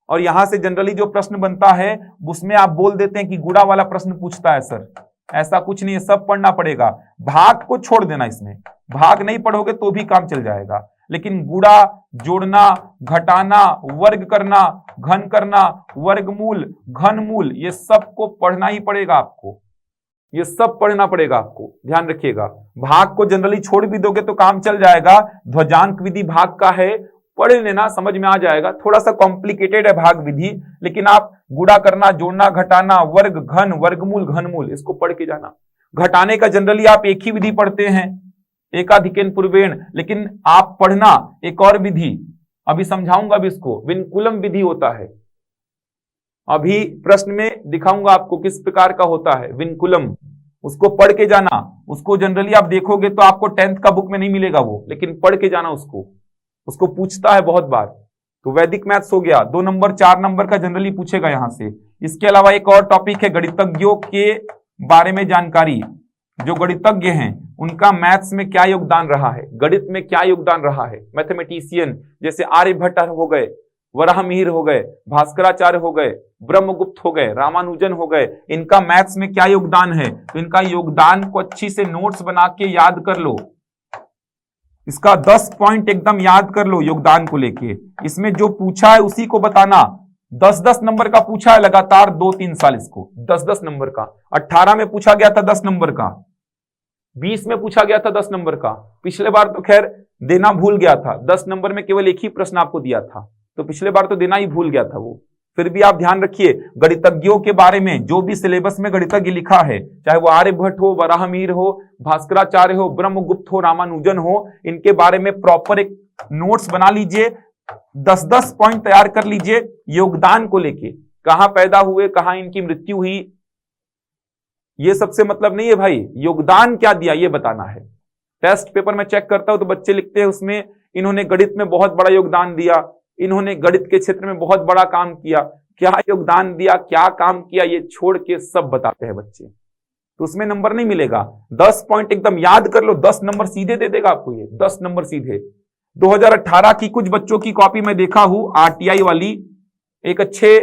और यहां से जनरली जो प्रश्न बनता है उसमें आप बोल देते हैं कि गुणा वाला प्रश्न पूछता है सर, ऐसा कुछ नहीं है, सब पढ़ना पड़ेगा। भाग को छोड़ देना, इसमें भाग नहीं पढ़ोगे तो भी काम चल जाएगा, लेकिन गुणा, जोड़ना, घटाना, वर्ग करना, घन करना, वर्गमूल, घनमूल, ये सबको पढ़ना ही पड़ेगा आपको, ये सब पढ़ना पड़ेगा आपको, ध्यान रखिएगा। भाग को जनरली छोड़ भी दोगे तो काम चल जाएगा। ध्वजांक विधि भाग का है, पढ़ लेना, समझ में आ जाएगा। थोड़ा सा कॉम्प्लिकेटेड है भाग विधि, लेकिन आप गुणा करना, जोड़ना, घटाना, वर्ग, घन, वर्गमूल, घनमूल, इसको पढ़ के जाना। घटाने का जनरली आप एक ही विधि पढ़ते हैं, एकाधिकेन पूर्वेण, लेकिन आप पढ़ना एक और विधि, अभी समझाऊंगा अभी इसको, विनकुलम विधि होता है। अभी प्रश्न में दिखाऊंगा आपको किस प्रकार का होता है विनकुलम, उसको पढ़ के जाना। उसको जनरली आप देखोगे तो आपको 10th का बुक में नहीं मिलेगा वो, लेकिन पढ़ के जाना उसको पूछता है बहुत बार। तो वैदिक मैथ्स हो गया, 2 नंबर 4 नंबर का जनरली पूछेगा यहां से। इसके अलावा एक और टॉपिक है गणितज्ञों के बारे में जानकारी। जो गणितज्ञ हैं उनका मैथ्स में क्या योगदान रहा है, गणित में क्या योगदान रहा है। मैथमेटिशियन जैसे आर्यभट्ट हो गए, वराहमिहिर हो गए, भास्कराचार्य हो गए, ब्रह्मगुप्त हो गए, रामानुजन हो गए, इनका मैथ्स में क्या योगदान है, तो इनका योगदान को अच्छी से नोट्स बना के याद कर लो। इसका 10 पॉइंट एकदम याद कर लो योगदान को लेके। इसमें जो पूछा है उसी को बताना। 10-10 नंबर का पूछा है लगातार 2-3 साल, इसको 10-10 नंबर का। 18 में पूछा गया था 10 नंबर का, 20 में पूछा गया था 10 नंबर का। पिछले बार तो खैर देना भूल गया था, 10 नंबर में केवल एक ही प्रश्न आपको दिया था, तो पिछले बार तो देना ही भूल गया था वो। फिर भी आप ध्यान रखिए, गणितज्ञों के बारे में जो भी सिलेबस में गणितज्ञ लिखा है, चाहे वो आर्यभट्ट हो, वराहमिहिर हो, भास्कराचार्य हो, ब्रह्मगुप्त हो, रामानुजन हो, इनके बारे में प्रॉपर एक नोट्स बना लीजिए। 10-10 पॉइंट तैयार कर लीजिए योगदान को लेके, कहां पैदा हुए, कहां इनकी मृत्यु हुई, ये सबसे मतलब नहीं है भाई, योगदान क्या दिया ये बताना है। टेस्ट पेपर में चेक करता हूं तो बच्चे लिखते हैं उसमें इन्होंने गणित में बहुत बड़ा योगदान दिया, इन्होंने गणित के क्षेत्र में बहुत बड़ा काम किया। क्या योगदान दिया, क्या काम किया, ये छोड़ के सब बताते हैं बच्चे, तो उसमें नंबर नहीं मिलेगा। 10 पॉइंट एकदम याद कर लो, 10 नंबर सीधे दे देगा आपको, ये 10 नंबर सीधे। 2018 की कुछ बच्चों की कॉपी में देखा हूं, आरटीआई वाली एक अच्छे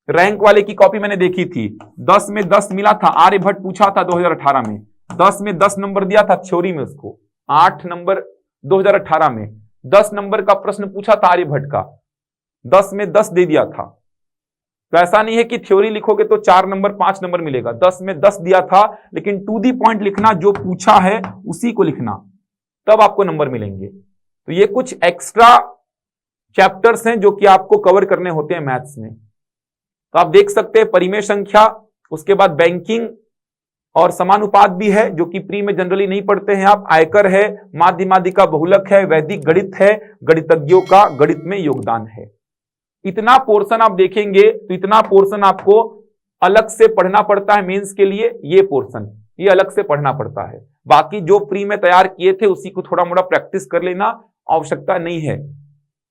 रैंक वाले की कॉपी मैंने देखी थी, 10 में 10 मिला था, आर्यभट्ट पूछा था 2018 में, 10 में 10 नंबर दिया था थ्योरी में उसको, 8 नंबर 2018 में 10 नंबर का प्रश्न पूछा था आर्यभट्ट का, 10 में 10 दे दिया था। तो ऐसा नहीं है कि थ्योरी लिखोगे तो 4 नंबर 5 नंबर मिलेगा, 10 में 10 दिया था, लेकिन टू दी पॉइंट लिखना, जो पूछा है उसी को लिखना, तब आपको नंबर मिलेंगे। तो ये कुछ एक्स्ट्रा चैप्टर्स हैं जो कि आपको कवर करने होते हैं मैथ्स में। तो आप देख सकते हैं परिमेय संख्या, उसके बाद बैंकिंग और समानुपात भी है, जो कि प्री में जनरली नहीं पढ़ते हैं आप, आयकर है, माध्य माध्यिका बहुलक है, वैदिक गणित है, गणितज्ञों का गणित में योगदान है। इतना पोर्शन आप देखेंगे तो इतना पोर्शन आपको अलग से पढ़ना पड़ता है मेंस के लिए, ये पोर्शन ये अलग से पढ़ना पड़ता है। बाकी जो प्री में तैयार किए थे उसी को थोड़ा मोड़ा प्रैक्टिस कर लेना, आवश्यकता नहीं है,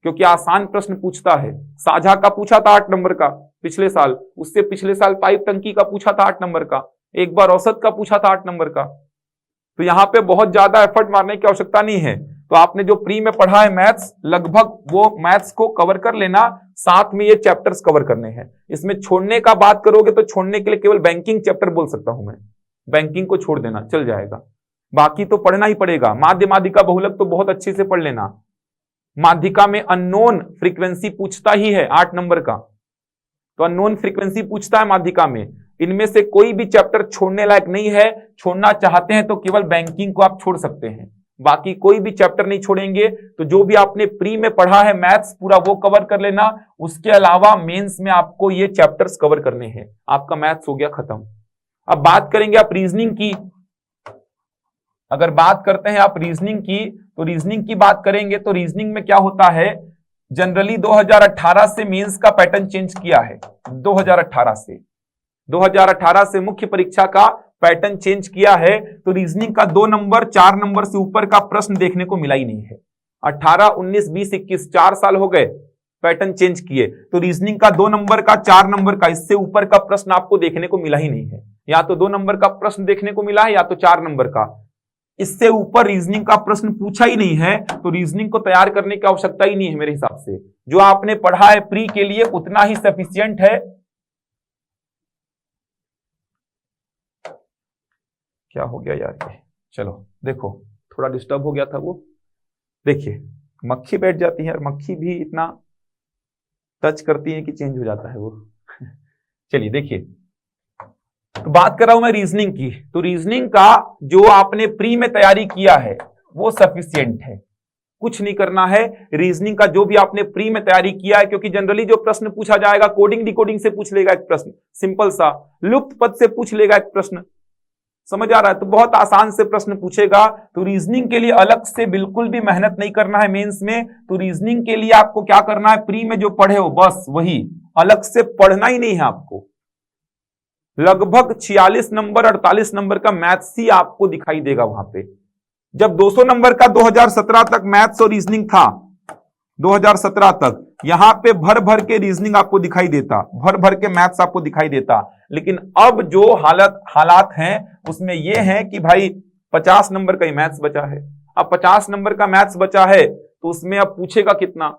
क्योंकि आसान प्रश्न पूछता है। साझा का पूछा था 8 नंबर का पिछले साल, उससे पिछले साल पाइप टंकी का पूछा था 8 नंबर का, एक बार औसत का पूछा था 8 नंबर का। तो यहाँ पे बहुत ज्यादा एफर्ट मारने की आवश्यकता नहीं है। तो आपने जो प्री में पढ़ा है मैथ्स, लगभग वो मैथ्स को कवर कर लेना, साथ में ये चैप्टर्स कवर करने हैं। इसमें छोड़ने का बात करोगे तो छोड़ने के लिए केवल बैंकिंग चैप्टर बोल सकता हूं मैं, बैंकिंग को छोड़ देना चल जाएगा, बाकी तो पढ़ना ही पड़ेगा। माध्य माध्यिका बहुलक तो बहुत अच्छे से पढ़ लेना। माध्यिका में अननोन फ्रीक्वेंसी पूछता ही है 8 नंबर का, तो अननोन फ्रीक्वेंसी पूछता है माध्यिका में। इनमें से कोई भी चैप्टर छोड़ने लायक नहीं है, छोड़ना चाहते हैं तो केवल बैंकिंग को आप छोड़ सकते हैं, बाकी कोई भी चैप्टर नहीं छोड़ेंगे। तो जो भी आपने प्री में पढ़ा है मैथ्स पूरा वो कवर कर लेना, उसके अलावा मेंस में आपको ये चैप्टर्स कवर करने हैं, आपका मैथ्स हो गया खत्म। अब बात करेंगे आप रीजनिंग की। अगर बात करते हैं आप रीजनिंग की, तो रीजनिंग की बात करेंगे तो रीजनिंग में क्या होता है, जनरली 2018 से मेंस का पैटर्न चेंज किया है। 2018 से मुख्य परीक्षा का पैटर्न चेंज किया है। तो रीजनिंग का 2 नंबर 4 नंबर से ऊपर का प्रश्न देखने को मिला ही नहीं है। 18, 19, 20, 21 4 साल हो गए पैटर्न चेंज किए, तो रीजनिंग का 2 नंबर का 4 नंबर का इससे ऊपर का प्रश्न आपको देखने को मिला ही नहीं है। या तो 2 नंबर का प्रश्न देखने को मिला है या तो 4 नंबर का, इससे ऊपर रीजनिंग का प्रश्न पूछा ही नहीं है। तो रीजनिंग को तैयार करने की आवश्यकता ही नहीं है मेरे हिसाब से। जो आपने पढ़ा है प्री के लिए उतना ही सफिशिएंट है। क्या हो गया यार ये, चलो देखो थोड़ा डिस्टर्ब हो गया था वो, देखिए मक्खी बैठ जाती है और मक्खी भी इतना टच करती है कि चेंज हो जाता है वो। चलिए देखिए, तो बात कर रहा हूं मैं रीजनिंग की। तो रीजनिंग का जो आपने प्री में तैयारी किया है वो सफिशिएंट है, कुछ नहीं करना है। रीजनिंग का जो भी आपने प्री में तैयारी किया है, क्योंकि जनरली जो प्रश्न पूछा जाएगा कोडिंग डिकोडिंग से पूछ लेगा एक प्रश्न, सिंपल सा, लुप्त पद से पूछ लेगा एक प्रश्न, समझ आ रहा है, तो बहुत आसान से प्रश्न पूछेगा। तो रीजनिंग के लिए अलग से बिल्कुल भी मेहनत नहीं करना है मेंस में। तो रीजनिंग के लिए आपको क्या करना है, प्री में जो पढ़े हो बस वही, अलग से पढ़ना ही नहीं है आपको। लगभग 46 नंबर 48 नंबर का मैथ्स ही आपको दिखाई देगा वहां पे। जब 200 नंबर का 2017 तक मैथ्स और रीजनिंग था, 2017 तक यहां पे भर भर के रीजनिंग आपको दिखाई देता, भर भर के मैथ्स आपको दिखाई देता। लेकिन अब जो हालात हैं उसमें यह है कि भाई 50 नंबर का ही मैथ्स बचा है। अब 50 नंबर का मैथ्स बचा है तो उसमें अब पूछेगा कितना।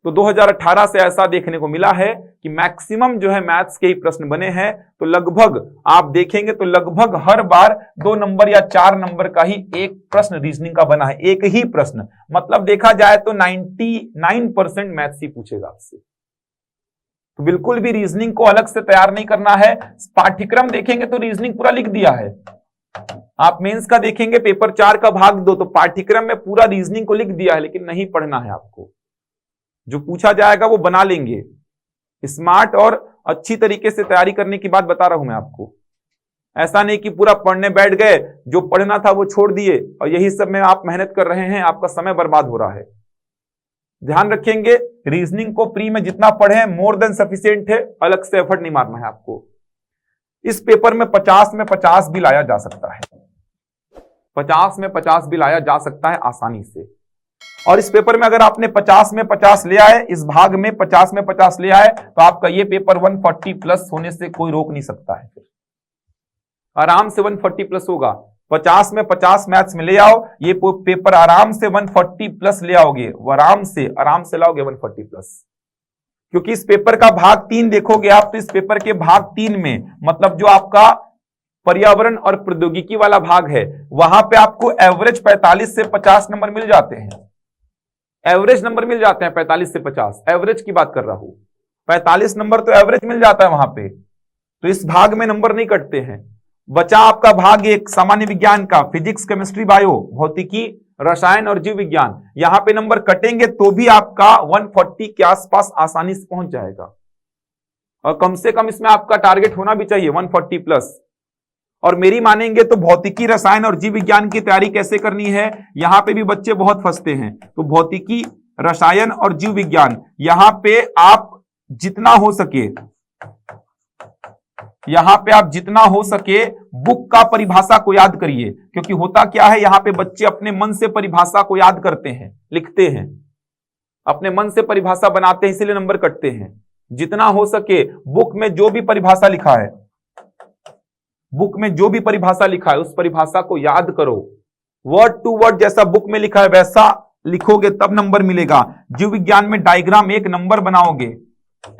तो 2018 से ऐसा देखने को मिला है कि मैक्सिमम जो है मैथ्स के ही प्रश्न बने हैं। तो लगभग आप देखेंगे तो लगभग हर बार 2 नंबर या 4 नंबर का ही एक प्रश्न रीजनिंग का बना है, एक ही प्रश्न। मतलब देखा जाए तो 99% मैथ्स ही पूछेगा आपसे। तो बिल्कुल भी रीजनिंग को अलग से तैयार नहीं करना है। पाठ्यक्रम देखेंगे तो रीजनिंग पूरा लिख दिया है। आप मेंस का देखेंगे पेपर 4 का भाग 2, तो पाठ्यक्रम में पूरा रीजनिंग को लिख दिया है, लेकिन नहीं पढ़ना है आपको। जो पूछा जाएगा वो बना लेंगे। स्मार्ट और अच्छी तरीके से तैयारी करने की बात बता रहा हूं मैं आपको। ऐसा नहीं कि पूरा पढ़ने बैठ गए, जो पढ़ना था वो छोड़ दिए और यही सब में आप मेहनत कर रहे हैं, आपका समय बर्बाद हो रहा है। ध्यान रखेंगे, रीजनिंग को प्री में जितना पढ़े मोर देन सफिशिएंट है, अलग से एफर्ट नहीं मारना है आपको। इस पेपर में 50 में 50 भी लाया जा सकता है, 50 में 50 भी लाया जा सकता है आसानी से। और इस पेपर में अगर आपने 50 में 50 ले आए, इस भाग में 50 में 50 ले आए, तो आपका ये पेपर 140 प्लस होने से कोई रोक नहीं सकता है। फिर आराम से 140 प्लस होगा। 50 में 50 मैथ्स में ले आओ, ये पेपर आराम से 140 प्लस ले आओगे, आराम से लाओगे 140 प्लस, क्योंकि इस पेपर का भाग 3 देखोगे आप, तो इस पेपर के भाग 3 में मतलब जो आपका पर्यावरण और प्रौद्योगिकी वाला भाग है, वहां पे आपको एवरेज 45 से 50 नंबर मिल जाते हैं। एवरेज नंबर मिल जाते हैं 45 से 50, एवरेज की बात कर रहा हूं। 45 नंबर तो एवरेज मिल जाता है वहां पे, तो इस भाग में नंबर नहीं कटते हैं। बचा आपका भाग 1 सामान्य विज्ञान का, फिजिक्स, केमिस्ट्री, बायो, भौतिकी, रसायन और जीव विज्ञान। यहां पे नंबर कटेंगे तो भी आपका 140 के आसपास आसानी से पहुंच जाएगा, और कम से कम इसमें आपका टारगेट होना भी चाहिए 140 प्लस। और मेरी मानेंगे तो भौतिकी, रसायन और जीव विज्ञान की तैयारी कैसे करनी है, यहां पे भी बच्चे बहुत फंसते हैं। तो भौतिकी, रसायन और जीव विज्ञान, यहां पे आप जितना हो सके, बुक का परिभाषा को याद करिए, क्योंकि होता क्या है, यहां पे बच्चे अपने मन से परिभाषा को याद करते हैं, लिखते हैं, अपने मन से परिभाषा बनाते हैं, इसीलिए नंबर कटते हैं। जितना हो सके बुक में जो भी परिभाषा लिखा है, उस परिभाषा को याद करो। वर्ड टू वर्ड जैसा बुक में लिखा है वैसा लिखोगे तब नंबर मिलेगा। जीव विज्ञान में डायग्राम 1 नंबर बनाओगे,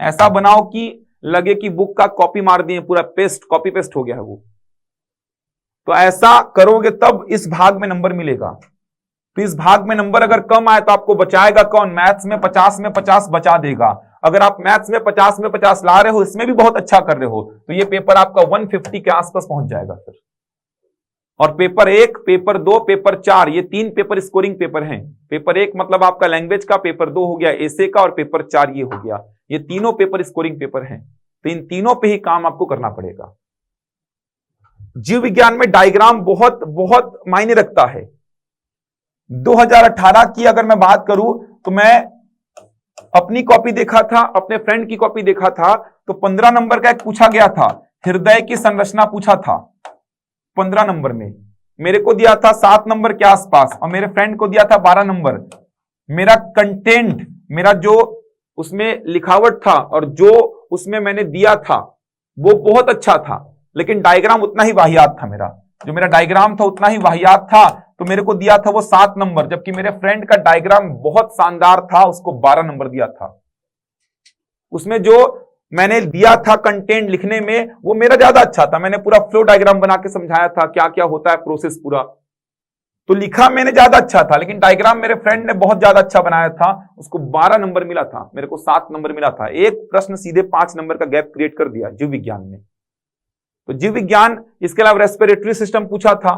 ऐसा बनाओ कि लगे कि बुक का कॉपी मार दिए, पूरा कॉपी पेस्ट हो गया है वो। तो ऐसा करोगे तब इस भाग में नंबर मिलेगा। तो इस भाग में नंबर अगर कम आए तो आपको बचाएगा कौन? मैथ्स में 50 में 50 बचा देगा। अगर आप मैथ्स में 50 में 50 ला रहे हो, इसमें भी बहुत अच्छा कर रहे हो, तो ये पेपर आपका 150 के आसपास पहुंच जाएगा फिर। और पेपर 1, पेपर 2, पेपर 4, ये 3 पेपर स्कोरिंग पेपर हैं। पेपर 1 मतलब आपका लैंग्वेज का, पेपर 2 हो गया एसे का, और पेपर 4 ये हो गया। ये तीनों पेपर स्कोरिंग पेपर हैं, तो इन तीनों पे ही काम आपको करना पड़ेगा। जीव विज्ञान में डायग्राम बहुत बहुत मायने रखता है। 2018 की अगर मैं बात करूं तो मैं अपनी कॉपी देखा था, अपने फ्रेंड की कॉपी देखा था, तो 15 नंबर का एक पूछा गया था, हृदय की संरचना पूछा था 15 नंबर में। मेरे को दिया था 7 नंबर के आसपास, और मेरे फ्रेंड को दिया था 12 नंबर। मेरा कंटेंट, मेरा जो उसमें लिखावट था और जो उसमें मैंने दिया था वो बहुत अच्छा था, लेकिन डायग्राम उतना ही वाहियात था। मेरा डायग्राम था उतना ही वाहियात था, तो मेरे को दिया था वो 7 नंबर, जबकि मेरे फ्रेंड का डायग्राम बहुत शानदार था, उसको 12 नंबर दिया था। उसमें जो मैंने दिया था कंटेंट लिखने में, वो मेरा ज्यादा अच्छा था। मैंने पूरा फ्लो डायग्राम बना के समझाया था क्या क्या होता है, प्रोसेस पूरा। तो लिखा मैंने ज्यादा अच्छा था, लेकिन डायग्राम मेरे फ्रेंड ने बहुत ज्यादा अच्छा बनाया था, उसको 12 नंबर मिला था, मेरे को 7 नंबर मिला था। एक प्रश्न सीधे 5 नंबर का गैप क्रिएट कर दिया जीव विज्ञान में। तो जीव विज्ञान, इसके अलावा रेस्पिरेटरी सिस्टम पूछा था,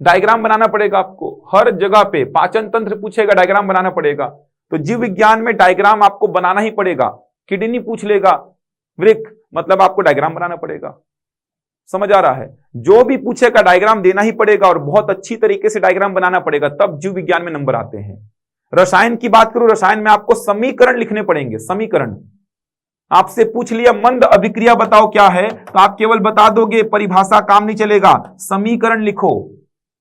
डायग्राम बनाना पड़ेगा आपको हर जगह पे। पाचन तंत्र पूछेगा, डायग्राम बनाना पड़ेगा। तो जीव विज्ञान में डायग्राम आपको बनाना ही पड़ेगा। किडनी पूछ लेगा, वृक्क, मतलब आपको डायग्राम बनाना पड़ेगा। समझ आ रहा है? जो भी पूछेगा डायग्राम देना ही पड़ेगा, और बहुत अच्छी तरीके से डायग्राम बनाना पड़ेगा, तब जीव विज्ञान में नंबर आते हैं। रसायन की बात करूं, रसायन में आपको समीकरण लिखने पड़ेंगे। समीकरण आपसे पूछ लिया मंद अभिक्रिया बताओ क्या है, तो आप केवल बता दोगे, परिभाषा काम नहीं चलेगा, समीकरण लिखो।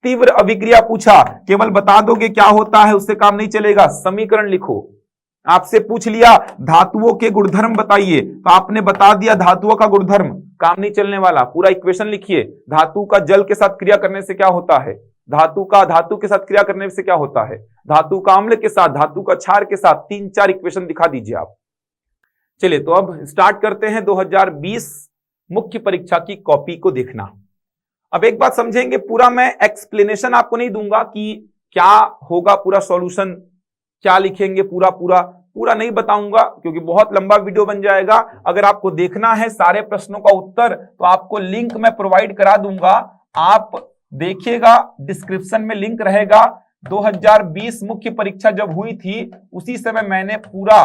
तीव्र अभिक्रिया पूछा, केवल बता दोगे क्या होता है, उससे काम नहीं चलेगा, समीकरण लिखो। आपसे पूछ लिया धातुओं के गुणधर्म बताइए, तो आपने बता दिया धातुओं का गुणधर्म, काम नहीं चलने वाला, पूरा इक्वेशन लिखिए। धातु का जल के साथ क्रिया करने से क्या होता है, धातु का धातु के साथ क्रिया करने से क्या होता है, धातु का अम्ल के साथ, धातु का क्षार के साथ, 3-4 इक्वेशन दिखा दीजिए आप। चलिए, तो अब स्टार्ट करते हैं 2020 मुख्य परीक्षा की कॉपी को देखना। अब एक बात समझेंगे, पूरा मैं एक्सप्लेनेशन आपको नहीं दूंगा कि क्या होगा, पूरा सॉल्यूशन क्या लिखेंगे, पूरा नहीं बताऊंगा, क्योंकि बहुत लंबा वीडियो बन जाएगा। अगर आपको देखना है सारे प्रश्नों का उत्तर, तो आपको लिंक मैं प्रोवाइड करा दूंगा, आप देखिएगा, डिस्क्रिप्शन में लिंक रहेगा। 2020 मुख्य परीक्षा जब हुई थी, उसी समय मैंने पूरा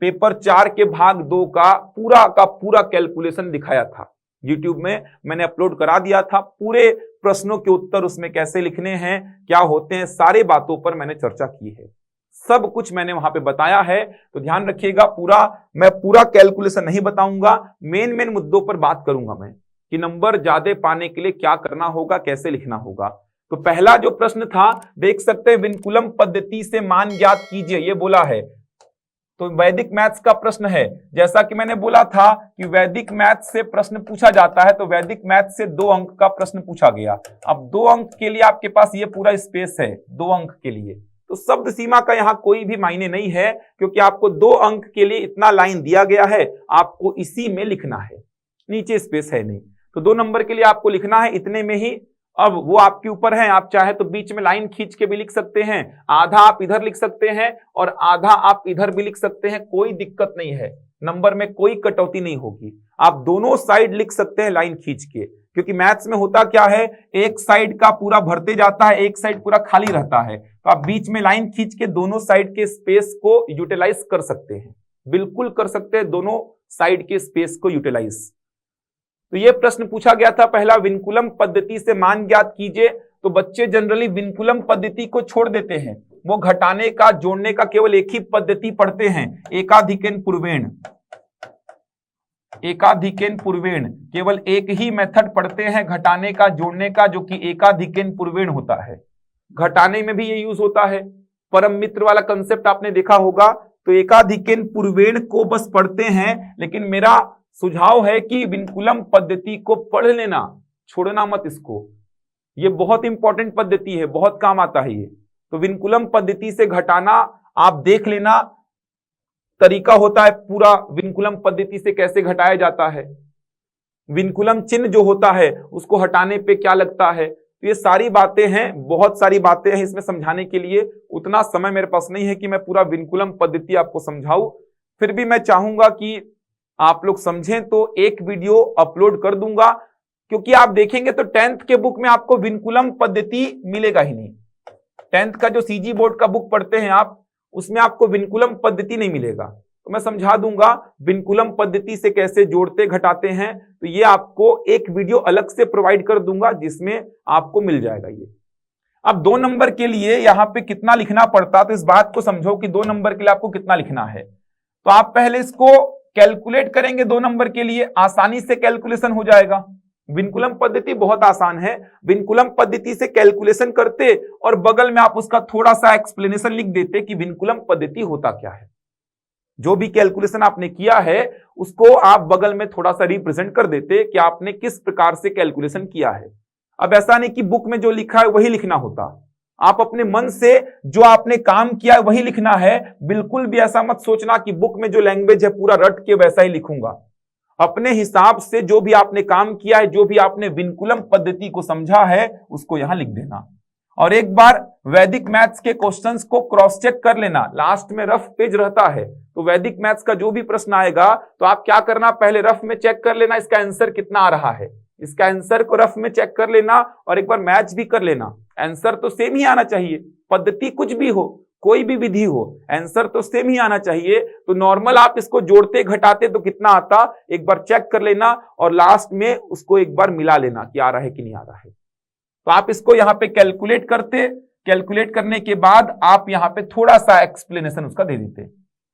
पेपर 4 के भाग 2 का पूरा कैलकुलेशन दिखाया था। YouTube में मैंने अपलोड करा दिया था, पूरे प्रश्नों के उत्तर उसमें कैसे लिखने हैं, क्या होते हैं, सारे बातों पर मैंने चर्चा की है, सब कुछ मैंने वहां पे बताया है। तो ध्यान रखिएगा, मैं पूरा कैलकुलेशन नहीं बताऊंगा, मेन मुद्दों पर बात करूंगा मैं, कि नंबर ज्यादा पाने के लिए क्या करना होगा, कैसे लिखना होगा। तो पहला जो प्रश्न था, देख सकते हैं, विनकुलम पद्धति से मान ज्ञात कीजिए, ये बोला है। तो वैदिक मैथ्स का प्रश्न है। जैसा कि मैंने बोला था कि वैदिक मैथ्स से प्रश्न पूछा जाता है, तो वैदिक मैथ्स से 2 अंक का प्रश्न पूछा गया। अब 2 अंक के लिए आपके पास ये पूरा स्पेस है, 2 अंक के लिए, तो शब्द सीमा का यहाँ कोई भी मायने नहीं है, क्योंकि आपको 2 अंक के लिए इतना लाइन दिया गया है, आपको इसी में लिखना है, नीचे स्पेस है नहीं। तो 2 नंबर के लिए आपको लिखना है इतने में ही। अब वो आपके ऊपर है, आप चाहे तो बीच में लाइन खींच के भी लिख सकते हैं, आधा आप इधर लिख सकते हैं और आधा आप इधर भी लिख सकते हैं, कोई दिक्कत नहीं है, नंबर में कोई कटौती नहीं होगी। आप दोनों साइड लिख सकते हैं लाइन खींच के, क्योंकि मैथ्स में होता क्या है, एक साइड का पूरा भरते जाता है, एक साइड पूरा खाली रहता है। तो आप बीच में लाइन खींच के दोनों साइड के स्पेस को यूटिलाइज कर सकते हैं, बिल्कुल कर सकते हैं, दोनों साइड के स्पेस को यूटिलाइज। तो यह प्रश्न पूछा गया था पहला, विनकुलम पद्धति से मान ज्ञात कीजिए। तो बच्चे जनरली विनकुलम पद्धति को छोड़ देते हैं, वो घटाने का जोड़ने का केवल एक ही पद्धति पढ़ते हैं, एकाधिकेन पूर्वेण। एकाधिकेन पूर्वेण केवल एक ही मेथड पढ़ते हैं घटाने का जोड़ने का, जो कि एकाधिकेन पूर्वेण होता है। घटाने में भी ये यूज होता है, परम मित्र वाला कंसेप्ट आपने देखा होगा। तो एकाधिकेन पूर्वेण को बस पढ़ते हैं, लेकिन मेरा सुझाव है कि विनकुलम पद्धति को पढ़ लेना, छोड़ना मत इसको, ये बहुत इंपॉर्टेंट पद्धति है, बहुत काम आता है ये। तो विनकुलम पद्धति से घटाना आप देख लेना, तरीका होता है पूरा विनकुलम पद्धति से कैसे घटाया जाता है, विनकुलम चिन्ह जो होता है उसको हटाने पे क्या लगता है। तो ये सारी बातें हैं, बहुत सारी बातें हैं इसमें समझाने के लिए, उतना समय मेरे पास नहीं है कि मैं पूरा विनकुलम पद्धति आपको समझाऊं। फिर भी मैं चाहूंगा कि आप लोग समझें, तो एक वीडियो अपलोड कर दूंगा, क्योंकि आप देखेंगे तो 10th के बुक में आपको विनकुलम पद्धति मिलेगा ही नहीं। 10th का जो सीजी बोर्ड का बुक पढ़ते हैं आप, उसमें आपको विनकुलम पद्धति नहीं मिलेगा। तो मैं समझा दूंगा विनकुलम पद्धति से कैसे जोड़ते घटाते हैं, तो ये आपको एक वीडियो अलग से प्रोवाइड कर दूंगा जिसमें आपको मिल जाएगा ये। अब 2 नंबर के लिए यहाँ पे कितना लिखना पड़ता, तो इस बात को समझो कि 2 नंबर के लिए आपको कितना लिखना है। तो आप पहले इसको कैलकुलेट करेंगे, 2 नंबर के लिए आसानी से कैलकुलेशन हो जाएगा। विनकुलम पद्धति बहुत आसान है, विनकुलम पद्धति से कैलकुलेशन करते और बगल में आप उसका थोड़ा सा एक्सप्लेनेशन लिख देते कि विनकुलम पद्धति होता क्या है। जो भी कैलकुलेशन आपने किया है उसको आप बगल में थोड़ा सा रिप्रेजेंट कर देते कि आपने किस प्रकार से कैलकुलेशन किया है। अब ऐसा नहीं कि बुक में जो लिखा है वही लिखना होता, आप अपने मन से जो आपने काम किया है वही लिखना है। बिल्कुल भी ऐसा मत सोचना कि बुक में जो लैंग्वेज है पूरा रट के वैसा ही लिखूंगा। अपने हिसाब से जो भी आपने काम किया है, जो भी आपने विनकुलम पद्धति को समझा है, उसको यहां लिख देना। और एक बार वैदिक मैथ्स के क्वेश्चंस को क्रॉस चेक कर लेना, लास्ट में रफ पेज रहता है, तो वैदिक मैथ्स का जो भी प्रश्न आएगा तो आप क्या करना, पहले रफ में चेक कर लेना इसका आंसर कितना आ रहा है, इसका आंसर को रफ में चेक कर लेना और एक बार मैच भी कर लेना। आंसर तो सेम ही आना चाहिए, पद्धति कुछ भी हो, कोई भी विधि हो, आंसर तो सेम ही आना चाहिए। तो नॉर्मल आप इसको जोड़ते घटाते तो कितना आता, एक बार चेक कर लेना और लास्ट में उसको एक बार मिला लेना कि आ रहा है कि नहीं आ रहा है। तो आप इसको यहाँ पे कैलकुलेट करते, कैलकुलेट करने के बाद आप यहाँ पे थोड़ा सा एक्सप्लेनेशन उसका दे देते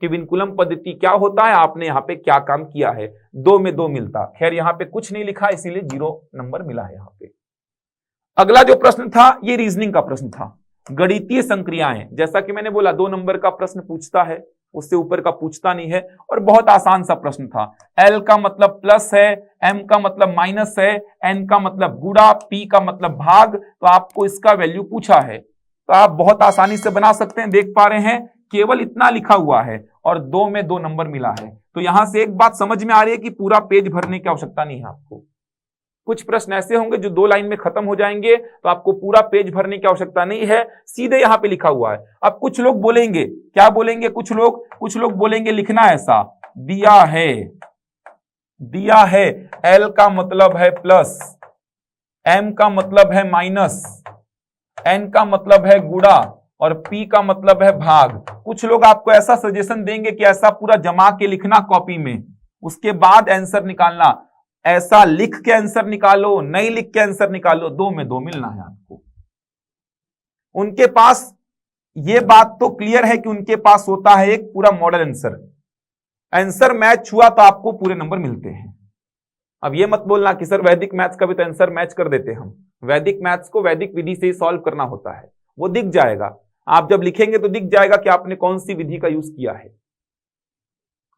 कि विनकुलम पद्धति क्या होता है, आपने यहाँ पे क्या काम किया है। 2 में 2 मिलता, खैर यहाँ पे कुछ नहीं लिखा इसीलिए 0 नंबर मिला है यहाँ पे। अगला जो प्रश्न था ये रीजनिंग का प्रश्न था, गणितीय संक्रियाएं। जैसा कि मैंने बोला 2 नंबर का प्रश्न पूछता है, उससे ऊपर का पूछता नहीं है और बहुत आसान सा प्रश्न था। L का मतलब प्लस है, M का मतलब माइनस है, N का मतलब गुणा, P का मतलब भाग, तो आपको इसका वैल्यू पूछा है। तो आप बहुत आसानी से बना सकते हैं, देख पा रहे हैं केवल इतना लिखा हुआ है और 2 में 2 नंबर मिला है। तो यहां से एक बात समझ में आ रही है कि पूरा पेज भरने की आवश्यकता नहीं है आपको। कुछ प्रश्न ऐसे होंगे जो 2 लाइन में खत्म हो जाएंगे, तो आपको पूरा पेज भरने की आवश्यकता नहीं है, सीधे यहां पे लिखा हुआ है। अब कुछ लोग बोलेंगे, क्या बोलेंगे, कुछ लोग बोलेंगे लिखना ऐसा, दिया है L का मतलब है प्लस, M का मतलब है माइनस, N का मतलब है गुणा और P का मतलब है भाग। कुछ लोग आपको ऐसा सजेशन देंगे कि ऐसा पूरा जमा के लिखना कॉपी में, उसके बाद आंसर निकालना। ऐसा लिख के आंसर निकालो, नहीं लिख के आंसर निकालो, 2 में 2 मिलना है आपको। उनके पास ये बात तो क्लियर है कि उनके पास होता है एक पूरा मॉडल आंसर मैच हुआ तो आपको पूरे नंबर मिलते हैं। अब ये मत बोलना कि सर वैदिक मैथ्स का भी तो आंसर मैच कर देते हम। वैदिक मैथ्स को वैदिक विधि से ही सॉल्व करना होता है, वो दिख जाएगा, आप जब लिखेंगे तो दिख जाएगा कि आपने कौन सी विधि का यूज किया है।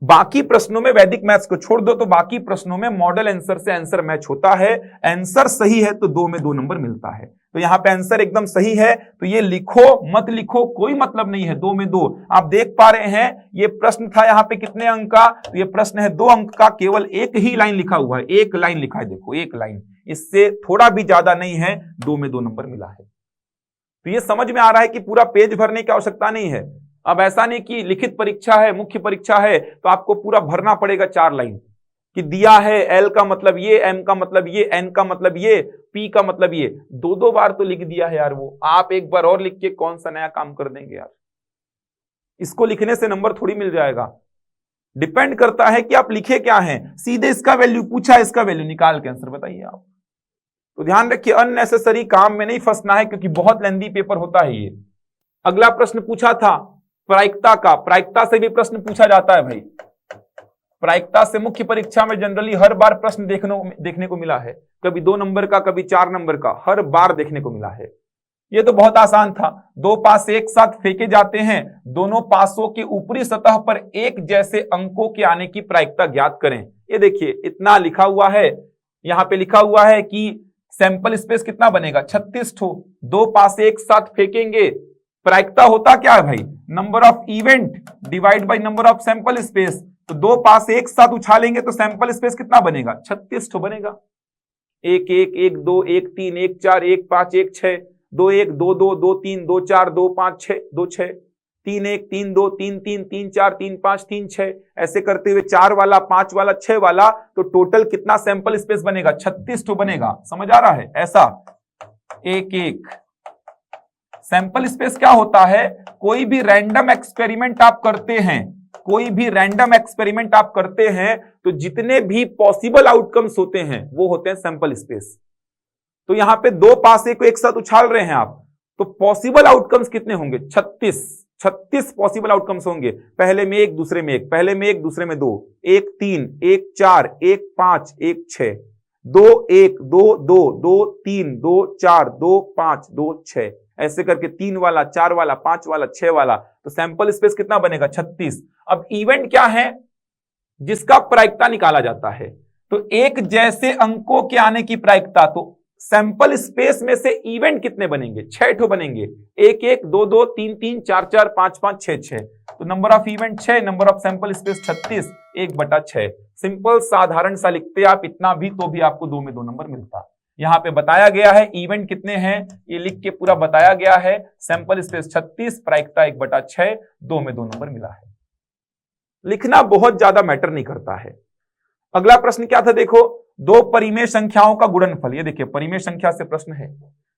बाकी प्रश्नों में वैदिक मैथ्स को छोड़ दो, तो बाकी प्रश्नों में मॉडल आंसर से आंसर मैच होता है, आंसर सही है तो 2 में 2 नंबर मिलता है। तो यहाँ पे आंसर एकदम सही है। तो ये लिखो मत लिखो कोई मतलब नहीं है, 2 में 2। आप देख पा रहे हैं ये प्रश्न था यहाँ पे कितने अंक का, तो ये प्रश्न है 2 अंक का, केवल एक ही लाइन लिखा हुआ है, एक लाइन लिखा है, देखो एक लाइन, इससे थोड़ा भी ज्यादा नहीं है, 2 में 2 नंबर मिला है। तो ये समझ में आ रहा है कि पूरा पेज भरने की आवश्यकता नहीं है। अब ऐसा नहीं कि लिखित परीक्षा है, मुख्य परीक्षा है तो आपको पूरा भरना पड़ेगा 4 लाइन, कि दिया है एल का मतलब ये, एम का मतलब ये, एन का मतलब ये, पी का मतलब ये, 2-2 बार तो लिख दिया है यार वो। आप एक बार और लिख के कौन सा नया काम कर देंगे यार। इसको लिखने से नंबर थोड़ी मिल जाएगा, डिपेंड करता है कि आप लिखे क्या हैं। सीधे इसका वैल्यू पूछा, इसका वैल्यू निकाल के आंसर बताइए आप। तो ध्यान रखिए अननेसेसरी काम में नहीं फंसना है, क्योंकि बहुत लेंदी पेपर होता है ये। अगला प्रश्न पूछा था प्रायिकता का, प्रायिकता से भी प्रश्न पूछा जाता है भाई। प्रायिकता से मुख्य परीक्षा में जनरली हर बार प्रश्न देखने को मिला है, कभी 2 नंबर का, कभी 4 नंबर का, हर बार देखने को मिला है। ये तो बहुत आसान था, 2 पास एक साथ फेंके जाते हैं, दोनों पासों के ऊपरी सतह पर एक जैसे अंकों के आने की प्रायिकता ज्ञात करें। ये देखिए इतना लिखा हुआ है, यहां पे लिखा हुआ है कि सैंपल स्पेस कितना बनेगा, 36 ठो। 2 पास एक साथ फेंकेंगे, प्रायिकता होता क्या है भाई, number of event divide by number of sample space. तो 2 पास एक साथ उछालेंगे तो सैंपल स्पेस कितना बनेगा, 36 ठो बनेगा। 1 1 1 2 1 3 1 4 1 5 1 6 2 1 2 2 2 3 2 4 2 5 6 2 6 3 1 3 2 3 3 3 4 3 5 3 6, ऐसे करते हुए 4 वाला 5 वाला 6 वाला, तो टोटल कितना सैंपल स्पेस बनेगा, 36 ठो बनेगा। समझ आ रहा है ऐसा। 1 1 सैंपल स्पेस क्या होता है, कोई भी रैंडम एक्सपेरिमेंट आप करते हैं, कोई भी रैंडम एक्सपेरिमेंट आप करते हैं तो जितने भी पॉसिबल आउटकम्स होते हैं वो होते हैं सैंपल स्पेस। तो यहां पे 2 पासे को एक साथ उछाल रहे हैं आप, तो पॉसिबल आउटकम्स कितने होंगे, 36 पॉसिबल आउटकम्स होंगे। पहले में 1 दूसरे में 1, पहले में 1 दूसरे में 2, 1 3 1 4 1 5 1 6 2 1 2 2 2 3 2 4 2 5 2 6, ऐसे करके 3 वाला 4 वाला 5 वाला 6 वाला, तो सैंपल स्पेस कितना बनेगा, 36। अब इवेंट क्या है जिसका प्रायिकता निकाला जाता है, तो एक जैसे अंकों के आने की प्रायिकता, तो सैंपल स्पेस में से इवेंट कितने बनेंगे, 6 ठो बनेंगे। 1 1 2 2 3 3 4 4 5 5 6 6, तो number of event 6, number of sample space 36, 1/6। Simple साधारण सा लिखते आप इतना भी, तो भी आपको 2 में 2 नंबर मिलता। यहां पे बताया गया है इवेंट कितने हैं, ये लिख के पूरा बताया गया है। सैंपल स्पेस 36, प्रायिकता 1/6, 2 में 2 नंबर मिला है। लिखना बहुत ज्यादा मैटर नहीं करता है। अगला प्रश्न क्या था, देखो 2 परिमेय संख्याओं का गुणनफल। ये देखिए परिमेय संख्या से प्रश्न है,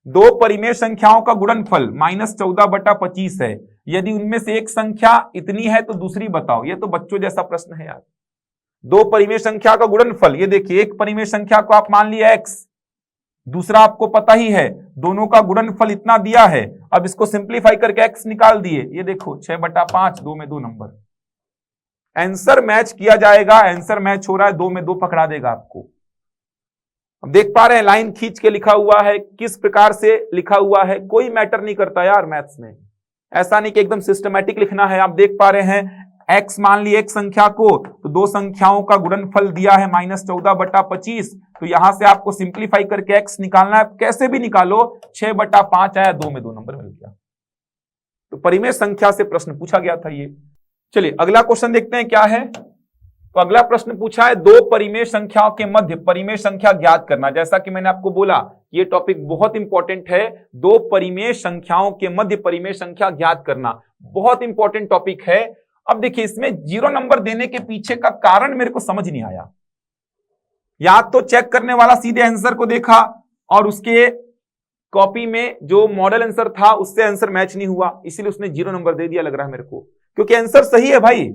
2 परिमेय संख्याओं का गुणनफल -14/25 है, यदि उनमें से एक संख्या इतनी है तो दूसरी बताओ। ये तो बच्चों जैसा प्रश्न है यार। 2 परिमेय संख्या का गुणनफल, ये देखिए एक परिमेय संख्या को आप मान लिया x, दूसरा आपको पता ही है, दोनों का गुणनफल इतना दिया है। अब इसको सिंप्लीफाई करके x निकाल दिए, ये देखो 6/5, 2 में 2 नंबर। आंसर मैच किया जाएगा, आंसर मैच हो रहा है, 2 में 2 पकड़ा देगा आपको। अब देख पा रहे हैं लाइन खींच के लिखा हुआ है, किस प्रकार से लिखा हुआ है, कोई मैटर नहीं करता यार मैथ्स में। ऐसा नहीं कि एकदम सिस्टमैटिक लिखना है। आप देख पा रहे हैं x मान ली एक संख्या को, तो 2 संख्याओं का गुणनफल दिया है -14/25, तो यहां से आपको सिंप्लीफाई करके x निकालना है, कैसे भी निकालो, 6/5 आया, 2 में 2 नंबर मिल गया। तो परिमेय संख्या से प्रश्न पूछा गया था ये। चलिए अगला क्वेश्चन देखते हैं क्या है। तो अगला प्रश्न पूछा है 2 परिमेय संख्याओं के मध्य परिमेय संख्या ज्ञात करना। जैसा कि मैंने आपको बोला ये टॉपिक बहुत इंपॉर्टेंट है, 2 परिमेय संख्याओं के मध्य परिमेय संख्या ज्ञात करना बहुत इंपॉर्टेंट टॉपिक है। अब देखिए इसमें 0 नंबर देने के पीछे का कारण मेरे को समझ नहीं आया। या तो चेक करने वाला सीधे आंसर को देखा और उसके कॉपी में जो मॉडल आंसर था उससे आंसर मैच नहीं हुआ, इसीलिए उसने 0 नंबर दे दिया लग रहा है मेरे को, क्योंकि आंसर सही है भाई।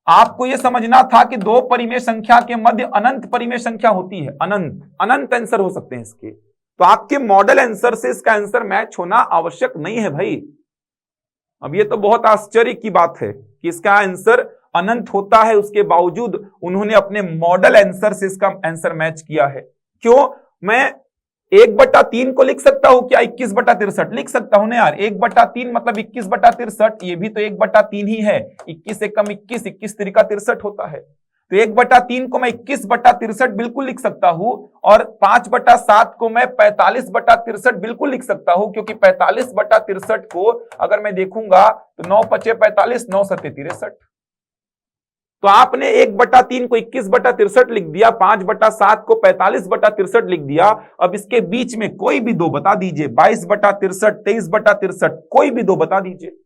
आपको यह समझना था कि 2 परिमेय संख्या के मध्य अनंत परिमेय संख्या होती है, अनंत आंसर हो सकते हैं इसके। तो आपके मॉडल आंसर से इसका आंसर मैच होना आवश्यक नहीं है भाई। अब ये तो बहुत आश्चर्य की बात है कि इसका आंसर अनंत होता है, उसके बावजूद उन्होंने अपने मॉडल आंसर से इसका आंसर मैच किया है। क्यों? मैं 1/3 को लिख सकता हूं क्या 21/63? लिख सकता हूं ना यार, 1/3 मतलब 21/63, ये भी तो 1/3 ही है। 21 से कम 21, 21 तिरिका 63 होता है। तो 1/3 को मैं 21/63 बिल्कुल लिख सकता हूं और 5/7 को मैं 45/63 बिल्कुल लिख सकता हूं, क्योंकि 45/63 को अगर मैं देखूंगा तो 9 × 5 = 45, 9 × 7 = 63। तो आपने 1/3 को 21/63 लिख दिया, 5/7 को 45/63 लिख दिया। अब इसके बीच में कोई भी दो बता दीजिए, 22/63, 23/63, कोई भी दो बता दीजिए।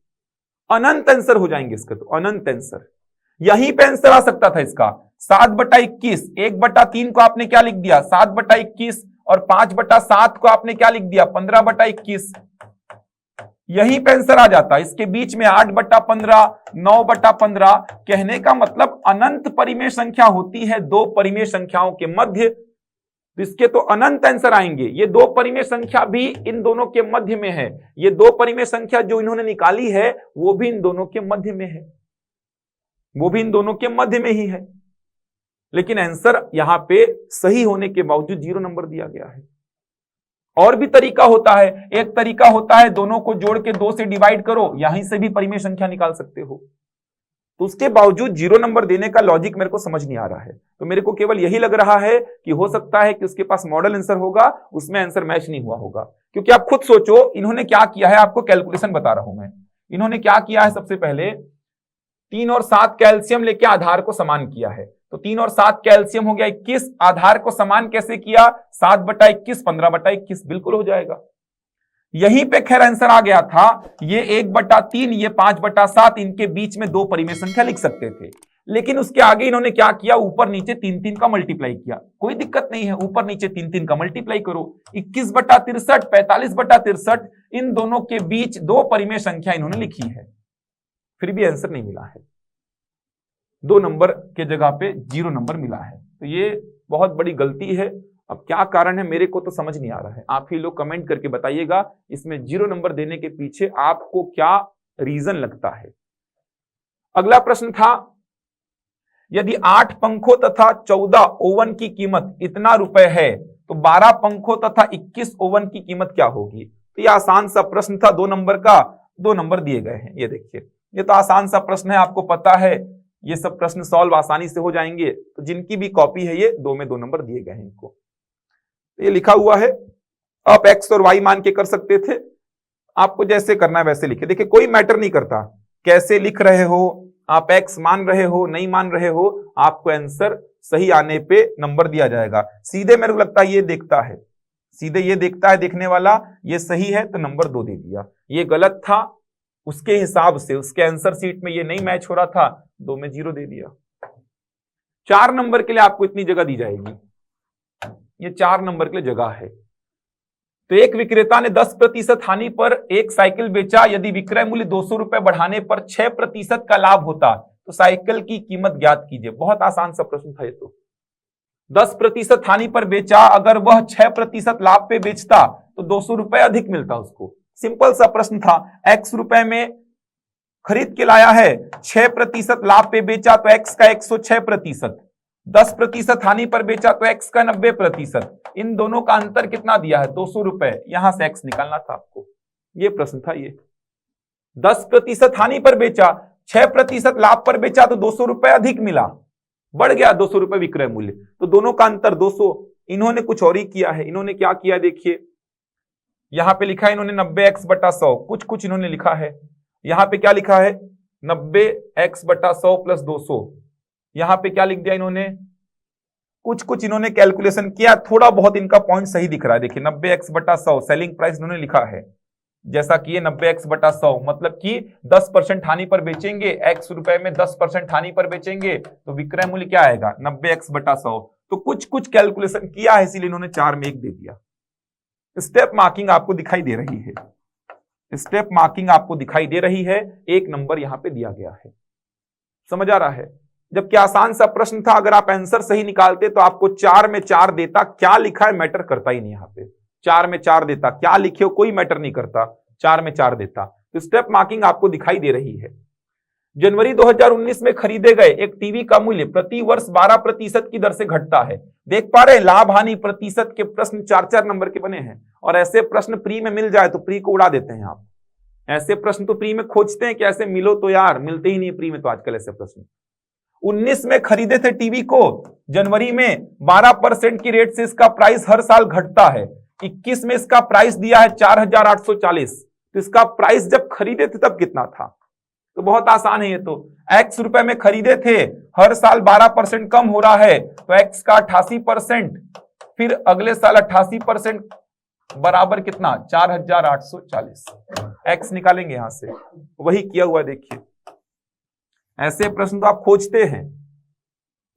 अनंत आंसर हो जाएंगे इसके, तो अनंत आंसर। यहीं पे आंसर आ सकता था इसका 7/21। 1/3 को आपने क्या लिख दिया 7/21 और 5/7 को आपने क्या लिख दिया 15/21। यहीं पे आंसर आ जाता। इसके बीच में 8/15, 9/15। कहने का मतलब अनंत परिमेय संख्या होती है दो परिमेय संख्याओं के मध्य, तो इसके तो अनंत आंसर आएंगे। ये दो परिमेय संख्या भी इन दोनों के मध्य में है, ये दो परिमेय संख्या जो इन्होंने निकाली है वो भी इन दोनों के मध्य में है, वो भी इन दोनों के मध्य में ही है। लेकिन आंसर यहां पे सही होने के बावजूद 0 नंबर दिया गया है। और भी तरीका होता है, एक तरीका होता है दोनों को जोड़ के 2 से डिवाइड करो, यहीं से भी परिमेय संख्या निकाल सकते हो। तो उसके बावजूद 0 नंबर देने का लॉजिक मेरे को समझ नहीं आ रहा है। तो मेरे को केवल यही लग रहा है कि हो सकता है कि उसके पास मॉडल आंसर होगा, उसमें आंसर मैच नहीं हुआ होगा। क्योंकि आप खुद सोचो इन्होंने क्या किया है, आपको कैलकुलेशन बता रहा हूं मैं। इन्होंने क्या किया है, सबसे पहले 3 और 7 कैल्शियम लेके आधार को समान किया है। तो 3 और 7 कैल्शियम हो गया 21। आधार को समान कैसे किया 7/21, 15/21 बिल्कुल हो जाएगा। यहीं पे खैर आंसर आ गया था। ये 1/3, ये 5/7, इनके बीच में दो परिमेय संख्या लिख सकते थे। लेकिन उसके आगे इन्होंने क्या किया, ऊपर नीचे 3-3 का मल्टीप्लाई किया। कोई दिक्कत नहीं है, ऊपर नीचे 3-3 का मल्टीप्लाई करो। 21/63, 45/63, इन दोनों के बीच दो परिमेय संख्या इन्होंने लिखी है, फिर भी आंसर नहीं मिला है। 2 नंबर के जगह पे 0 नंबर मिला है। तो ये बहुत बड़ी गलती है। अब क्या कारण है मेरे को तो समझ नहीं आ रहा है, आप ही लोग कमेंट करके बताइएगा इसमें 0 नंबर देने के पीछे आपको क्या रीजन लगता है। अगला प्रश्न था, यदि 8 पंखों तथा 14 ओवन की कीमत इतना रुपए है तो 12 पंखों तथा 21 ओवन की कीमत क्या होगी। तो ये आसान सा प्रश्न था, 2 नंबर का, 2 नंबर दिए गए हैं। ये देखिए, ये तो आसान सा प्रश्न है, आपको पता है ये सब प्रश्न सॉल्व आसानी से हो जाएंगे। तो जिनकी भी कॉपी है ये 2 में 2 नंबर दिए गए हैं इनको। ये लिखा हुआ है, आप एक्स और वाई मान के कर सकते थे, आपको जैसे करना है वैसे लिखे। देखिए कोई मैटर नहीं करता कैसे लिख रहे हो, आप एक्स मान रहे हो नहीं मान रहे हो, आपको आंसर सही आने पे नंबर दिया जाएगा। सीधे मेरे को लगता है ये देखता है, सीधे ये देखता है देखने वाला, ये सही है तो नंबर 2 दे दिया। ये गलत था, उसके हिसाब से उसके आंसर शीट में ये नहीं मैच हो रहा था, 2 में 0 दे दिया। 4 नंबर के लिए आपको इतनी जगह दी जाएगी, ये 4 नंबर के लिए जगह है। तो एक विक्रेता ने 10% हानि पर एक साइकिल बेचा, यदि विक्रय मूल्य 200 रुपए बढ़ाने पर 6% का लाभ होता तो साइकिल की कीमत ज्ञात कीजिए। बहुत आसान सा प्रश्न था ये तो। 10% हानि पर बेचा, अगर वह 6% लाभ पे बेचता तो 200 रुपए अधिक मिलता उसको। सिंपल सा प्रश्न था, x रुपए में खरीद के लाया है, 6% लाभ पे बेचा तो x का 106%, 10% हानि पर बेचा तो x का 90%। इन दोनों का अंतर कितना दिया है 200 रुपए, यहां से x निकालना था आपको। ये प्रश्न था ये। 10% हानि पर बेचा, 6% लाभ पर बेचा तो 200 रुपए अधिक मिला, बढ़ गया 200 रुपए विक्रय मूल्य, तो दोनों का अंतर 200। इन्होंने कुछ और ही किया है, इन्होंने क्या किया देखिए, यहां पे लिखा है इन्होंने 90x/100, कुछ कुछ इन्होंने लिखा है। यहां पे क्या लिखा है 90x/100 + 200, यहां पे क्या लिख दिया इन्होंने, कुछ कुछ इन्होंने कैलकुलेशन किया, थोड़ा बहुत इनका पॉइंट सही दिख रहा है। देखिए 90x/100 सेलिंग प्राइस इन्होंने लिखा है, जैसा कि ये 90x/100 मतलब कि 10% हानि पर बेचेंगे, x रुपए में 10% हानि पर बेचेंगे तो विक्रय मूल्य क्या आएगा 90x/100। तो कुछ कुछ कैलकुलेशन किया है, इसीलिए इन्होंने 4 में 1 दे दिया। स्टेप मार्किंग आपको दिखाई दे रही है, स्टेप मार्किंग आपको दिखाई दे रही है, 1 नंबर यहां पे दिया गया है। समझ आ रहा है। जबकि आसान सा प्रश्न था, अगर आप आंसर सही निकालते तो आपको 4 में 4 देता। क्या लिखा है मैटर करता ही नहीं, यहां पे 4 में 4 देता, क्या लिखे हो कोई मैटर नहीं करता, 4 में 4 देता। तो स्टेप मार्किंग आपको दिखाई दे रही है। जनवरी 2019 में खरीदे गए एक टीवी का मूल्य प्रति वर्ष 12% की दर से घटता है। देख पा रहे हैं लाभ हानि प्रतिशत के प्रश्न 4-4 नंबर के बने हैं, और ऐसे प्रश्न प्री में मिल जाए तो प्री को उड़ा देते हैं आप। ऐसे प्रश्न तो प्री में खोजते हैं कि ऐसे मिलो तो यार, मिलते ही नहीं प्री में तो आजकल ऐसे प्रश्न। 19 में खरीदे थे टीवी को, जनवरी में 12% की रेट से इसका प्राइस हर साल घटता है। 21 में इसका प्राइस दिया है 4,840, तो इसका प्राइस जब खरीदे थे तब कितना था? तो बहुत आसान है ये तो, x रुपए में खरीदे थे, हर साल 12% कम हो रहा है, तो x का 88%, फिर अगले साल 88% बराबर कितना? 4,840। x निकालेंगे यहां से, वही किया हुआ देखिए। ऐसे प्रश्न तो आप खोजते हैं।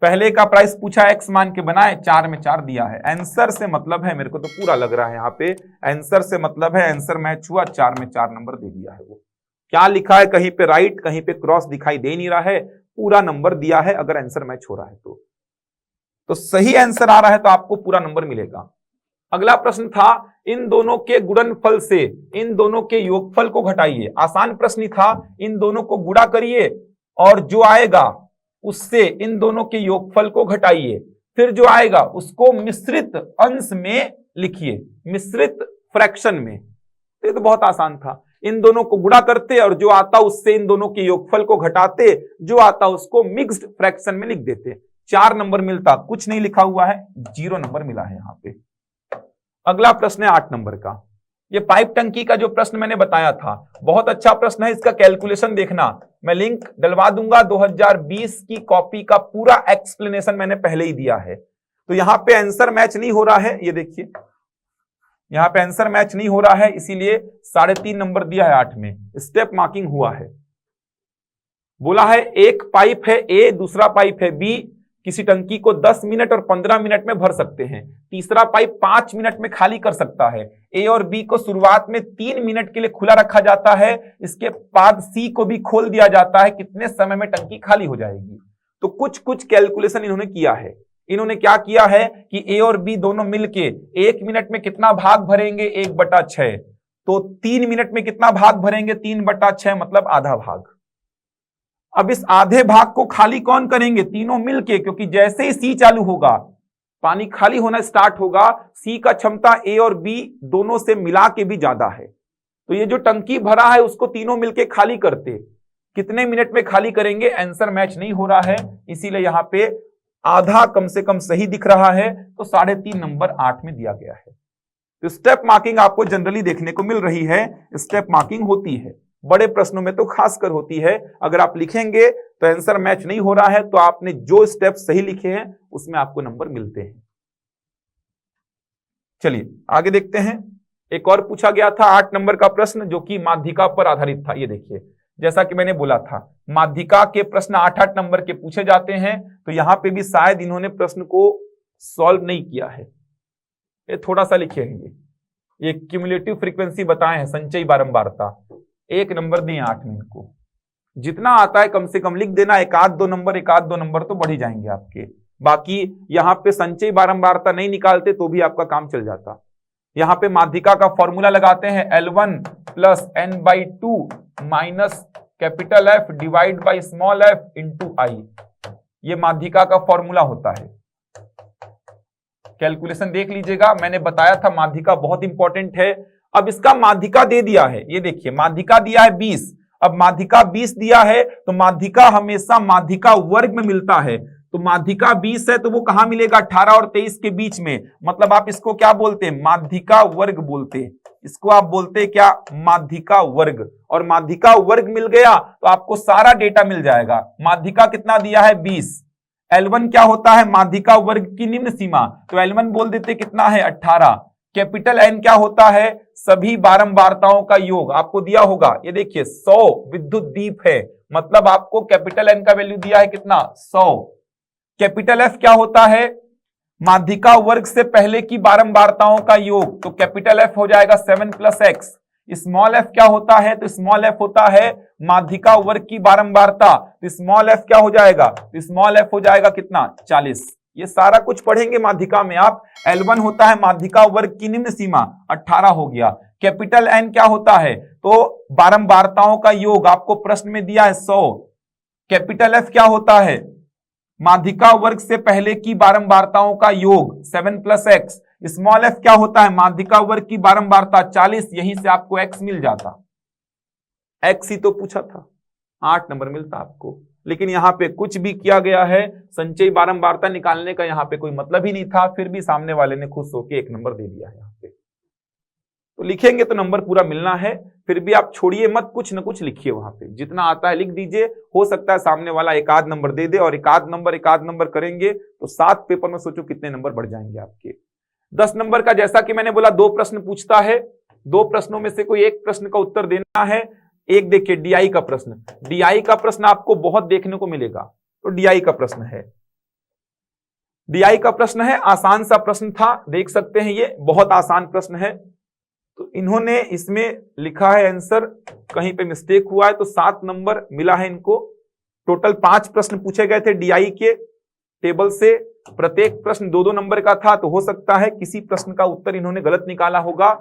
पहले का प्राइस पूछा, x मान के बनाए, 4 में 4 दिया है। आंसर से मतलब है, मेरे को तो पूरा लग रहा है यहाँ पे आंसर से मतलब है, आंसर मैच हुआ, 4 में 4 नंबर दे दिया है। वो क्या लिखा है, कहीं पे राइट कहीं पे क्रॉस दिखाई दे नहीं रहा है, पूरा नंबर दिया है अगर आंसर मैच हो रहा है तो सही आंसर आ रहा है तो आपको पूरा नंबर मिलेगा। अगला प्रश्न था, इन दोनों के गुणनफल से इन दोनों के योगफल को घटाइए। आसान प्रश्न ही था, इन दोनों को गुणा करिए और जो आएगा उससे इन दोनों के योगफल को घटाइए, फिर जो आएगा उसको मिश्रित अंश में लिखिए, मिश्रित फ्रैक्शन में। तो ये तो बहुत आसान था, इन दोनों को गुणा करते और जो आता उससे इन दोनों के योगफल को घटाते, जो आता उसको मिक्स्ड फ्रैक्शन में लिख देते। 4 नंबर मिलता, कुछ नहीं लिखा हुआ है, 0 नंबर मिला है यहां पे। अगला प्रश्न है 8 नंबर का। ये पाइप टंकी का जो प्रश्न मैंने बताया था, बहुत अच्छा प्रश्न है, इसका कैलकुलेशन देखना, मैं लिंक डलवा दूंगा। 2020 की कॉपी का पूरा एक्सप्लेनेशन मैंने पहले ही दिया है। तो यहां पे आंसर मैच नहीं हो रहा है, ये देखिए यहां पे आंसर मैच नहीं हो रहा है, इसीलिए 3.5 नंबर दिया है 8 में। स्टेप मार्किंग हुआ है, बोला है एक पाइप है ए, दूसरा पाइप है बी, किसी टंकी को 10 मिनट और 15 मिनट में भर सकते हैं, तीसरा पाइप 5 मिनट में खाली कर सकता है। ए और बी को शुरुआत में 3 मिनट के लिए खुला रखा जाता है, इसके बाद सी को भी खोल दिया जाता है, कितने समय में टंकी खाली हो जाएगी। तो कुछ कुछ कैलकुलेशन इन्होंने किया है। इन्होंने क्या किया है कि ए और बी दोनों मिलके 1 मिनट में कितना भाग भरेंगे, 1/6, तो 3 मिनट में कितना भाग भरेंगे, 3/6 मतलब आधा भाग। अब इस आधे भाग को खाली कौन करेंगे, तीनों मिलके, क्योंकि जैसे ही सी चालू होगा पानी खाली होना स्टार्ट होगा, सी का क्षमता ए और बी दोनों से मिला के भी ज्यादा है, तो ये जो टंकी भरा है उसको तीनों मिलके खाली करते, कितने मिनट में खाली करेंगे, आंसर मैच नहीं हो रहा है, इसीलिए यहां पे आधा कम से कम सही दिख रहा है, तो 3.5 नंबर 8 में दिया गया है। तो स्टेप मार्किंग आपको जनरली देखने को मिल रही है, स्टेप मार्किंग होती है, बड़े प्रश्नों में तो खासकर होती है। अगर आप लिखेंगे तो आंसर मैच नहीं हो रहा है, तो आपने जो स्टेप सही लिखे हैं उसमें आपको नंबर मिलते हैं। चलिए आगे देखते हैं। एक और पूछा गया था 8 नंबर का प्रश्न, जो कि माध्यिका पर आधारित था। ये देखिए, जैसा कि मैंने बोला था माध्यिका के प्रश्न 8-8 नंबर के पूछे जाते हैं, तो यहां पे भी शायद इन्होंने प्रश्न को सॉल्व नहीं किया है, ये थोड़ा सा लिखे हैं। ये क्यूमुलेटिव फ्रीक्वेंसी बताए हैं, संचयी बारंबारता, 1 नंबर दिए 8 में। इनको जितना आता है कम से कम लिख देना, 1-2 नंबर तो बढ़ ही जाएंगे आपके। बाकी यहां पे संचयी बारंबारता नहीं निकालते तो भी आपका काम चल जाता। यहां पे माध्यिका का फॉर्मूला लगाते हैं, L1 + n/2 minus capital F divide by small f into I, ये माध्यिका का फॉर्मूला होता है। कैलकुलेशन देख लीजिएगा, मैंने बताया था माध्यिका बहुत इंपॉर्टेंट है। अब इसका माध्यिका दे दिया है, ये देखिए माध्यिका दिया है 20, अब माध्यिका 20 दिया है तो माध्यिका हमेशा माध्यिका वर्ग में मिलता है, तो माध्यिका 20 है तो वो कहां मिलेगा, 18 और 23 के बीच में, मतलब आप इसको क्या बोलते हैं, माध्यिका वर्ग बोलते हैं, इसको आप बोलते हैं क्या, माध्यिका वर्ग। और माध्यिका वर्ग मिल गया तो आपको सारा डेटा मिल जाएगा। माध्यिका कितना दिया है 20, L1 क्या होता है, माध्यिका वर्ग की निम्न सीमा, तो L1 बोल देते कितना है 18। कैपिटल N क्या होता है, सभी बारंबारताओं का योग, आपको दिया होगा, ये देखिए 100 विद्युत दीप है, मतलब आपको कैपिटल N का वैल्यू दिया है कितना, 100। कैपिटल F क्या होता है, माध्यिका वर्ग से पहले की बारंबारताओं का योग, तो कैपिटल F हो जाएगा 7 + x। स्मॉल f क्या होता है, तो स्मॉल f होता है माध्यिका वर्ग की बारंबारता, तो स्मॉल f क्या हो जाएगा, तो स्मॉल f हो जाएगा कितना, 40। ये सारा कुछ पढ़ेंगे माध्यिका में आप। L1 होता है माध्यिका वर्ग की निम्न सीमा, 18 हो गया। कैपिटल N क्या होता है, तो बारंबारताओं का योग, आपको प्रश्न में दिया है 100। कैपिटल F क्या होता है, माध्यिका वर्ग से पहले की बारंबारताओं का योग, 7 + x। स्मॉल f क्या होता है, माध्यिका वर्ग की बारंबारता 40, यहीं से आपको x मिल जाता, x ही तो पूछा था, 8 नंबर मिलता आपको। लेकिन यहाँ पे कुछ भी किया गया है, संचयी बारंबारता निकालने का यहाँ पे कोई मतलब ही नहीं था, फिर भी सामने वाले ने खुश होकर 1 नंबर दे दिया है यहाँ पे। तो लिखेंगे तो नंबर पूरा मिलना है, फिर भी आप छोड़िए मत, कुछ न कुछ लिखिए वहां पे, जितना आता है लिख दीजिए। हो सकता है सामने वाला एक आध नंबर दे दे, और एक आध नंबर करेंगे तो 7 पेपर में सोचो कितने नंबर बढ़ जाएंगे आपके। 10 नंबर का जैसा कि मैंने बोला 2 प्रश्न पूछता है, 2 प्रश्नों में से कोई एक प्रश्न का उत्तर देना है। एक देखिए डीआई का प्रश्न, डीआई का प्रश्न आपको बहुत देखने को मिलेगा, तो डीआई का प्रश्न है, डीआई का प्रश्न है, आसान सा प्रश्न था, देख सकते हैं ये बहुत आसान प्रश्न है। तो इन्होंने इसमें लिखा है आंसर, कहीं पे मिस्टेक हुआ है तो 7 नंबर मिला है इनको। टोटल 5 प्रश्न पूछे गए थे डीआई के टेबल से, प्रत्येक प्रश्न 2-2 नंबर का था, तो हो सकता है किसी प्रश्न का उत्तर इन्होंने गलत निकाला होगा,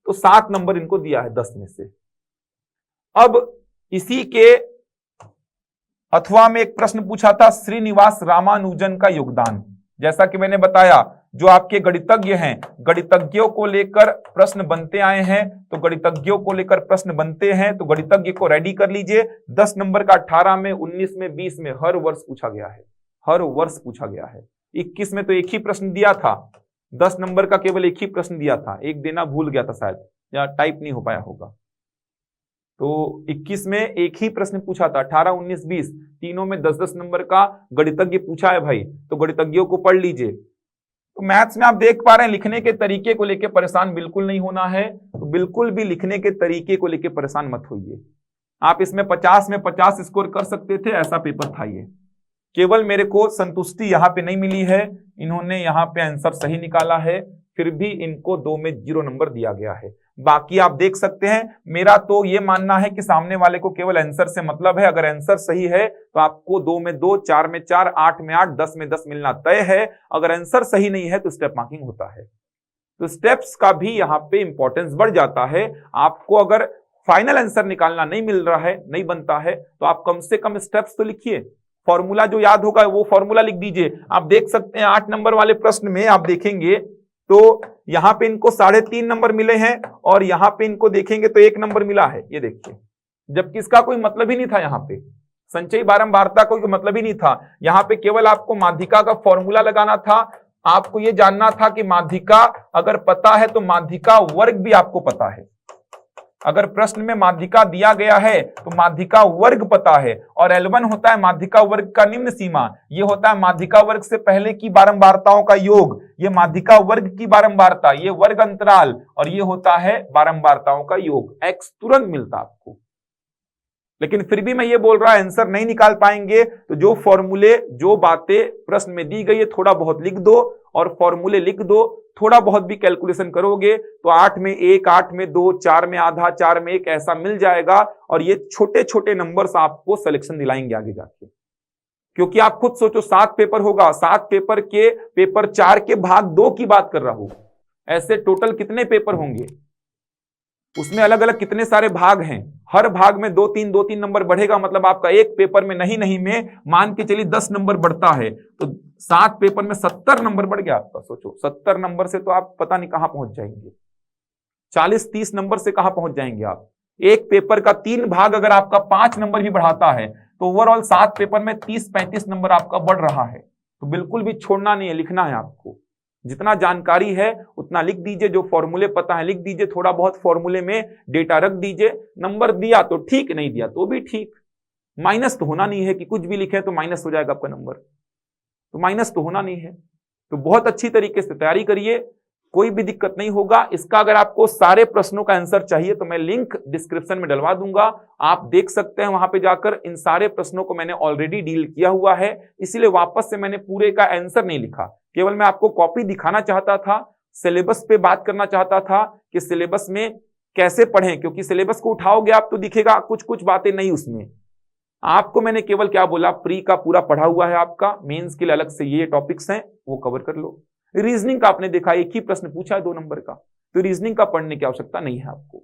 तो 7 नंबर इनको दिया है 10 में से। अब इसी के अथवा में एक प्रश्न पूछा था श्रीनिवास रामानुजन का योगदान। जैसा कि मैंने बताया, जो आपके गणितज्ञ हैं, गणितज्ञों को लेकर प्रश्न बनते आए हैं, तो गणितज्ञों को लेकर प्रश्न बनते हैं, तो गणितज्ञ को रेडी कर लीजिए। 10 नंबर का 18 में, 19 में, 20 में हर वर्ष पूछा गया है, हर वर्ष पूछा गया है। 21 में तो एक ही प्रश्न दिया था, 10 नंबर का केवल एक ही प्रश्न दिया था, एक देना भूल गया था शायद, या टाइप नहीं हो पाया होगा। तो 21 में एक ही प्रश्न पूछा था, 18, 19, 20 तीनों में 10-10 नंबर का गणितज्ञ पूछा है भाई, तो गणितज्ञों को पढ़ लीजिए। तो मैथ्स में आप देख पा रहे हैं, लिखने के तरीके को लेकर परेशान बिल्कुल नहीं होना है, तो बिल्कुल भी लिखने के तरीके को लेकर परेशान मत होइए। आप इसमें 50 में 50 स्कोर कर सकते थे, ऐसा पेपर था ये। केवल मेरे को संतुष्टि यहाँ पे नहीं मिली है, इन्होंने यहाँ पे आंसर सही निकाला है, फिर भी इनको 2 में 0 नंबर दिया गया है। बाकी आप देख सकते हैं, मेरा तो ये मानना है कि सामने वाले को केवल आंसर से मतलब है। अगर आंसर सही है तो आपको 2 में 2, 4 में 4, 8 में 8, 10 में 10 मिलना तय है। अगर आंसर सही नहीं है तो स्टेप मार्किंग होता है, तो स्टेप्स का भी यहाँ पे इंपॉर्टेंस बढ़ जाता है। आपको अगर फाइनल आंसर निकालना नहीं मिल रहा है, नहीं बनता है, तो आप कम से कम स्टेप्स तो लिखिए। फॉर्मूला जो याद होगा वो फॉर्मूला लिख दीजिए। आप देख सकते हैं 8 नंबर वाले प्रश्न में आप देखेंगे तो यहां पे इनको 3.5 नंबर मिले हैं, और यहां पे इनको देखेंगे तो 1 नंबर मिला है, ये देखिए, जबकि इसका कोई मतलब ही नहीं था। यहां पे संचयी बारंबारता का कोई मतलब ही नहीं था, यहां पे केवल आपको माध्यिका का फॉर्मूला लगाना था। आपको ये जानना था कि माध्यिका अगर पता है तो माध्यिका वर्ग भी आपको पता है। अगर प्रश्न में माध्यिका दिया गया है तो माध्यिका वर्ग पता है, और L1 होता है माध्यिका वर्ग का निम्न सीमा, ये होता है माध्यिका वर्ग से पहले की बारंबारताओं का योग, ये माध्यिका वर्ग की बारंबारता, ये वर्ग अंतराल, और ये होता है बारंबारताओं का योग। x तुरंत मिलता आपको। लेकिन फिर भी मैं ये बोल रहा आंसर नहीं निकाल पाएंगे, तो जो फॉर्मूले, जो बातें प्रश्न में दी गई है थोड़ा बहुत लिख दो, और फॉर्मूले लिख दो। थोड़ा बहुत भी कैलकुलेशन करोगे तो 8 में 1, 8 में 2, 4 में आधा, 4 में 1 ऐसा मिल जाएगा, और ये छोटे छोटे नंबर्स आपको सिलेक्शन दिलाएंगे आगे जाके। क्योंकि आप खुद सोचो 7 पेपर होगा, 7 पेपर के पेपर 4 के भाग 2 की बात कर रहा हूं, ऐसे टोटल कितने पेपर होंगे, उसमें अलग अलग कितने सारे भाग हैं, हर भाग में 2-3 नंबर बढ़ेगा, मतलब आपका एक पेपर में नहीं में मान के चलिए 10 नंबर बढ़ता है, तो 7 पेपर में 70 नंबर बढ़ गया आपका। सोचो 70 नंबर से तो आप पता नहीं कहां पहुंच जाएंगे, 40-30 नंबर से कहां पहुंच जाएंगे आप। एक पेपर का 3 भाग अगर आपका 5 नंबर भी बढ़ाता है तो ओवरऑल 7 पेपर में 30-35 नंबर आपका बढ़ रहा है। तो बिल्कुल भी छोड़ना नहीं है, लिखना है आपको। जितना जानकारी है उतना लिख दीजिए, जो फॉर्मूले पता है लिख दीजिए, थोड़ा बहुत फॉर्मूले में डेटा रख दीजिए। नंबर दिया तो ठीक, नहीं दिया तो भी ठीक। माइनस तो होना नहीं है कि कुछ भी लिखे तो माइनस हो जाएगा आपका नंबर, तो माइनस तो होना नहीं है। तो बहुत अच्छी तरीके से तैयारी करिए, कोई भी दिक्कत नहीं होगा। इसका अगर आपको सारे प्रश्नों का आंसर चाहिए तो मैं लिंक डिस्क्रिप्शन में डलवा दूंगा, आप देख सकते हैं वहां पे जाकर। इन सारे प्रश्नों को मैंने ऑलरेडी डील किया हुआ है, इसीलिए वापस से मैंने पूरे का आंसर नहीं लिखा, केवल मैं आपको कॉपी दिखाना चाहता था, सिलेबस पे बात करना चाहता था कि सिलेबस में कैसे पढ़ें, क्योंकि सिलेबस को उठाओगे आप तो दिखेगा कुछ कुछ बातें नहीं उसमें। आपको मैंने केवल क्या बोला, प्री का पूरा पढ़ा हुआ है आपका, मेंस के लिए अलग से ये टॉपिक्स हैं वो कवर कर लो। रीजनिंग का आपने देखा एक ही प्रश्न पूछा है 2 नंबर का, तो रीजनिंग का पढ़ने की आवश्यकता नहीं है आपको।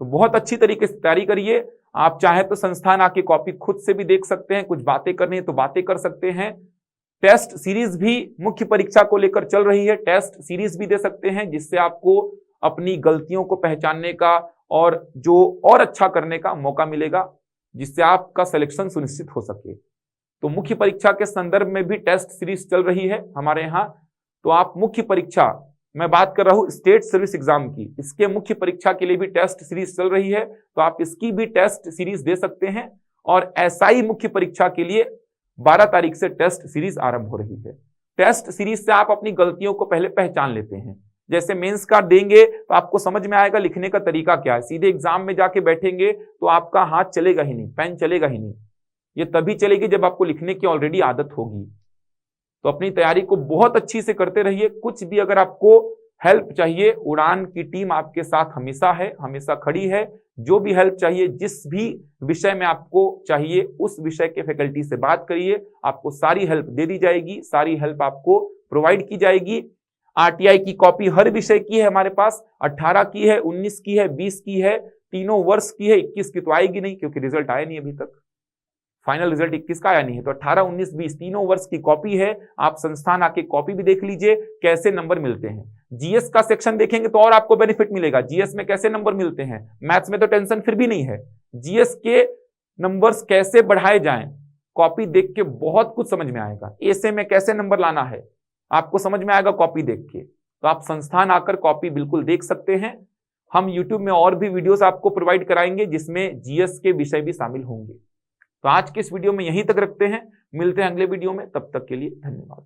तो बहुत अच्छी तरीके से तैयारी करिए। आप चाहे तो संस्थान आके कॉपी खुद से भी देख सकते हैं, कुछ बातें करनी है तो बातें कर सकते हैं। टेस्ट सीरीज भी मुख्य परीक्षा को लेकर चल रही है, टेस्ट सीरीज भी दे सकते हैं, जिससे आपको अपनी गलतियों को पहचानने का और जो और अच्छा करने का मौका मिलेगा। जिससे आपका सिलेक्शन सुनिश्चित हो सके। तो मुख्य परीक्षा के संदर्भ में भी टेस्ट सीरीज चल रही है हमारे यहाँ। तो आप मुख्य परीक्षा, मैं बात कर रहा हूँ स्टेट सर्विस एग्जाम की, इसके मुख्य परीक्षा के लिए भी टेस्ट सीरीज चल रही है, तो आप इसकी भी टेस्ट सीरीज दे सकते हैं। और एसआई मुख्य परीक्षा के लिए 12 तारीख से टेस्ट सीरीज आरंभ हो रही है। टेस्ट सीरीज से आप अपनी गलतियों को पहले पहचान लेते हैं। जैसे मेंस का देंगे तो आपको समझ में आएगा लिखने का तरीका क्या है। सीधे एग्जाम में जाके बैठेंगे तो आपका हाथ चलेगा ही नहीं, पेन चलेगा ही नहीं। ये तभी चलेगी जब आपको लिखने की ऑलरेडी आदत होगी। तो अपनी तैयारी को बहुत अच्छी से करते रहिए। कुछ भी अगर आपको हेल्प चाहिए, उड़ान की टीम आपके साथ हमेशा है, हमेशा खड़ी है। जो भी हेल्प चाहिए, जिस भी विषय में आपको चाहिए, उस विषय के फैकल्टी से बात करिए, आपको सारी हेल्प दे दी जाएगी, सारी हेल्प आपको प्रोवाइड की जाएगी। आरटीआई की कॉपी हर विषय की है हमारे पास, 18 की है, 19 की है, 20 की है, तीनों वर्ष की है। 21 की तो आएगी नहीं क्योंकि रिजल्ट आया नहीं अभी तक, फाइनल रिजल्ट 21 का आया नहीं है। तो 18, 19, 20 तीनों वर्ष की कॉपी है। आप संस्थान आके कॉपी भी देख लीजिए कैसे नंबर मिलते हैं। जीएस का सेक्शन देखेंगे तो और आपको बेनिफिट मिलेगा। जीएस में कैसे नंबर मिलते हैं, मैथ्स में तो टेंशन फिर भी नहीं है। जीएस के नंबर्स कैसे बढ़ाए जाएं, कॉपी देख के बहुत कुछ समझ में आएगा। ऐसे में कैसे नंबर लाना है आपको समझ में आएगा कॉपी देख के। तो आप संस्थान आकर कॉपी बिल्कुल देख सकते हैं। हम यूट्यूब में और भी वीडियोस आपको प्रोवाइड कराएंगे जिसमें जीएस के विषय भी शामिल होंगे। तो आज के इस वीडियो में यहीं तक रखते हैं, मिलते हैं अगले वीडियो में, तब तक के लिए धन्यवाद।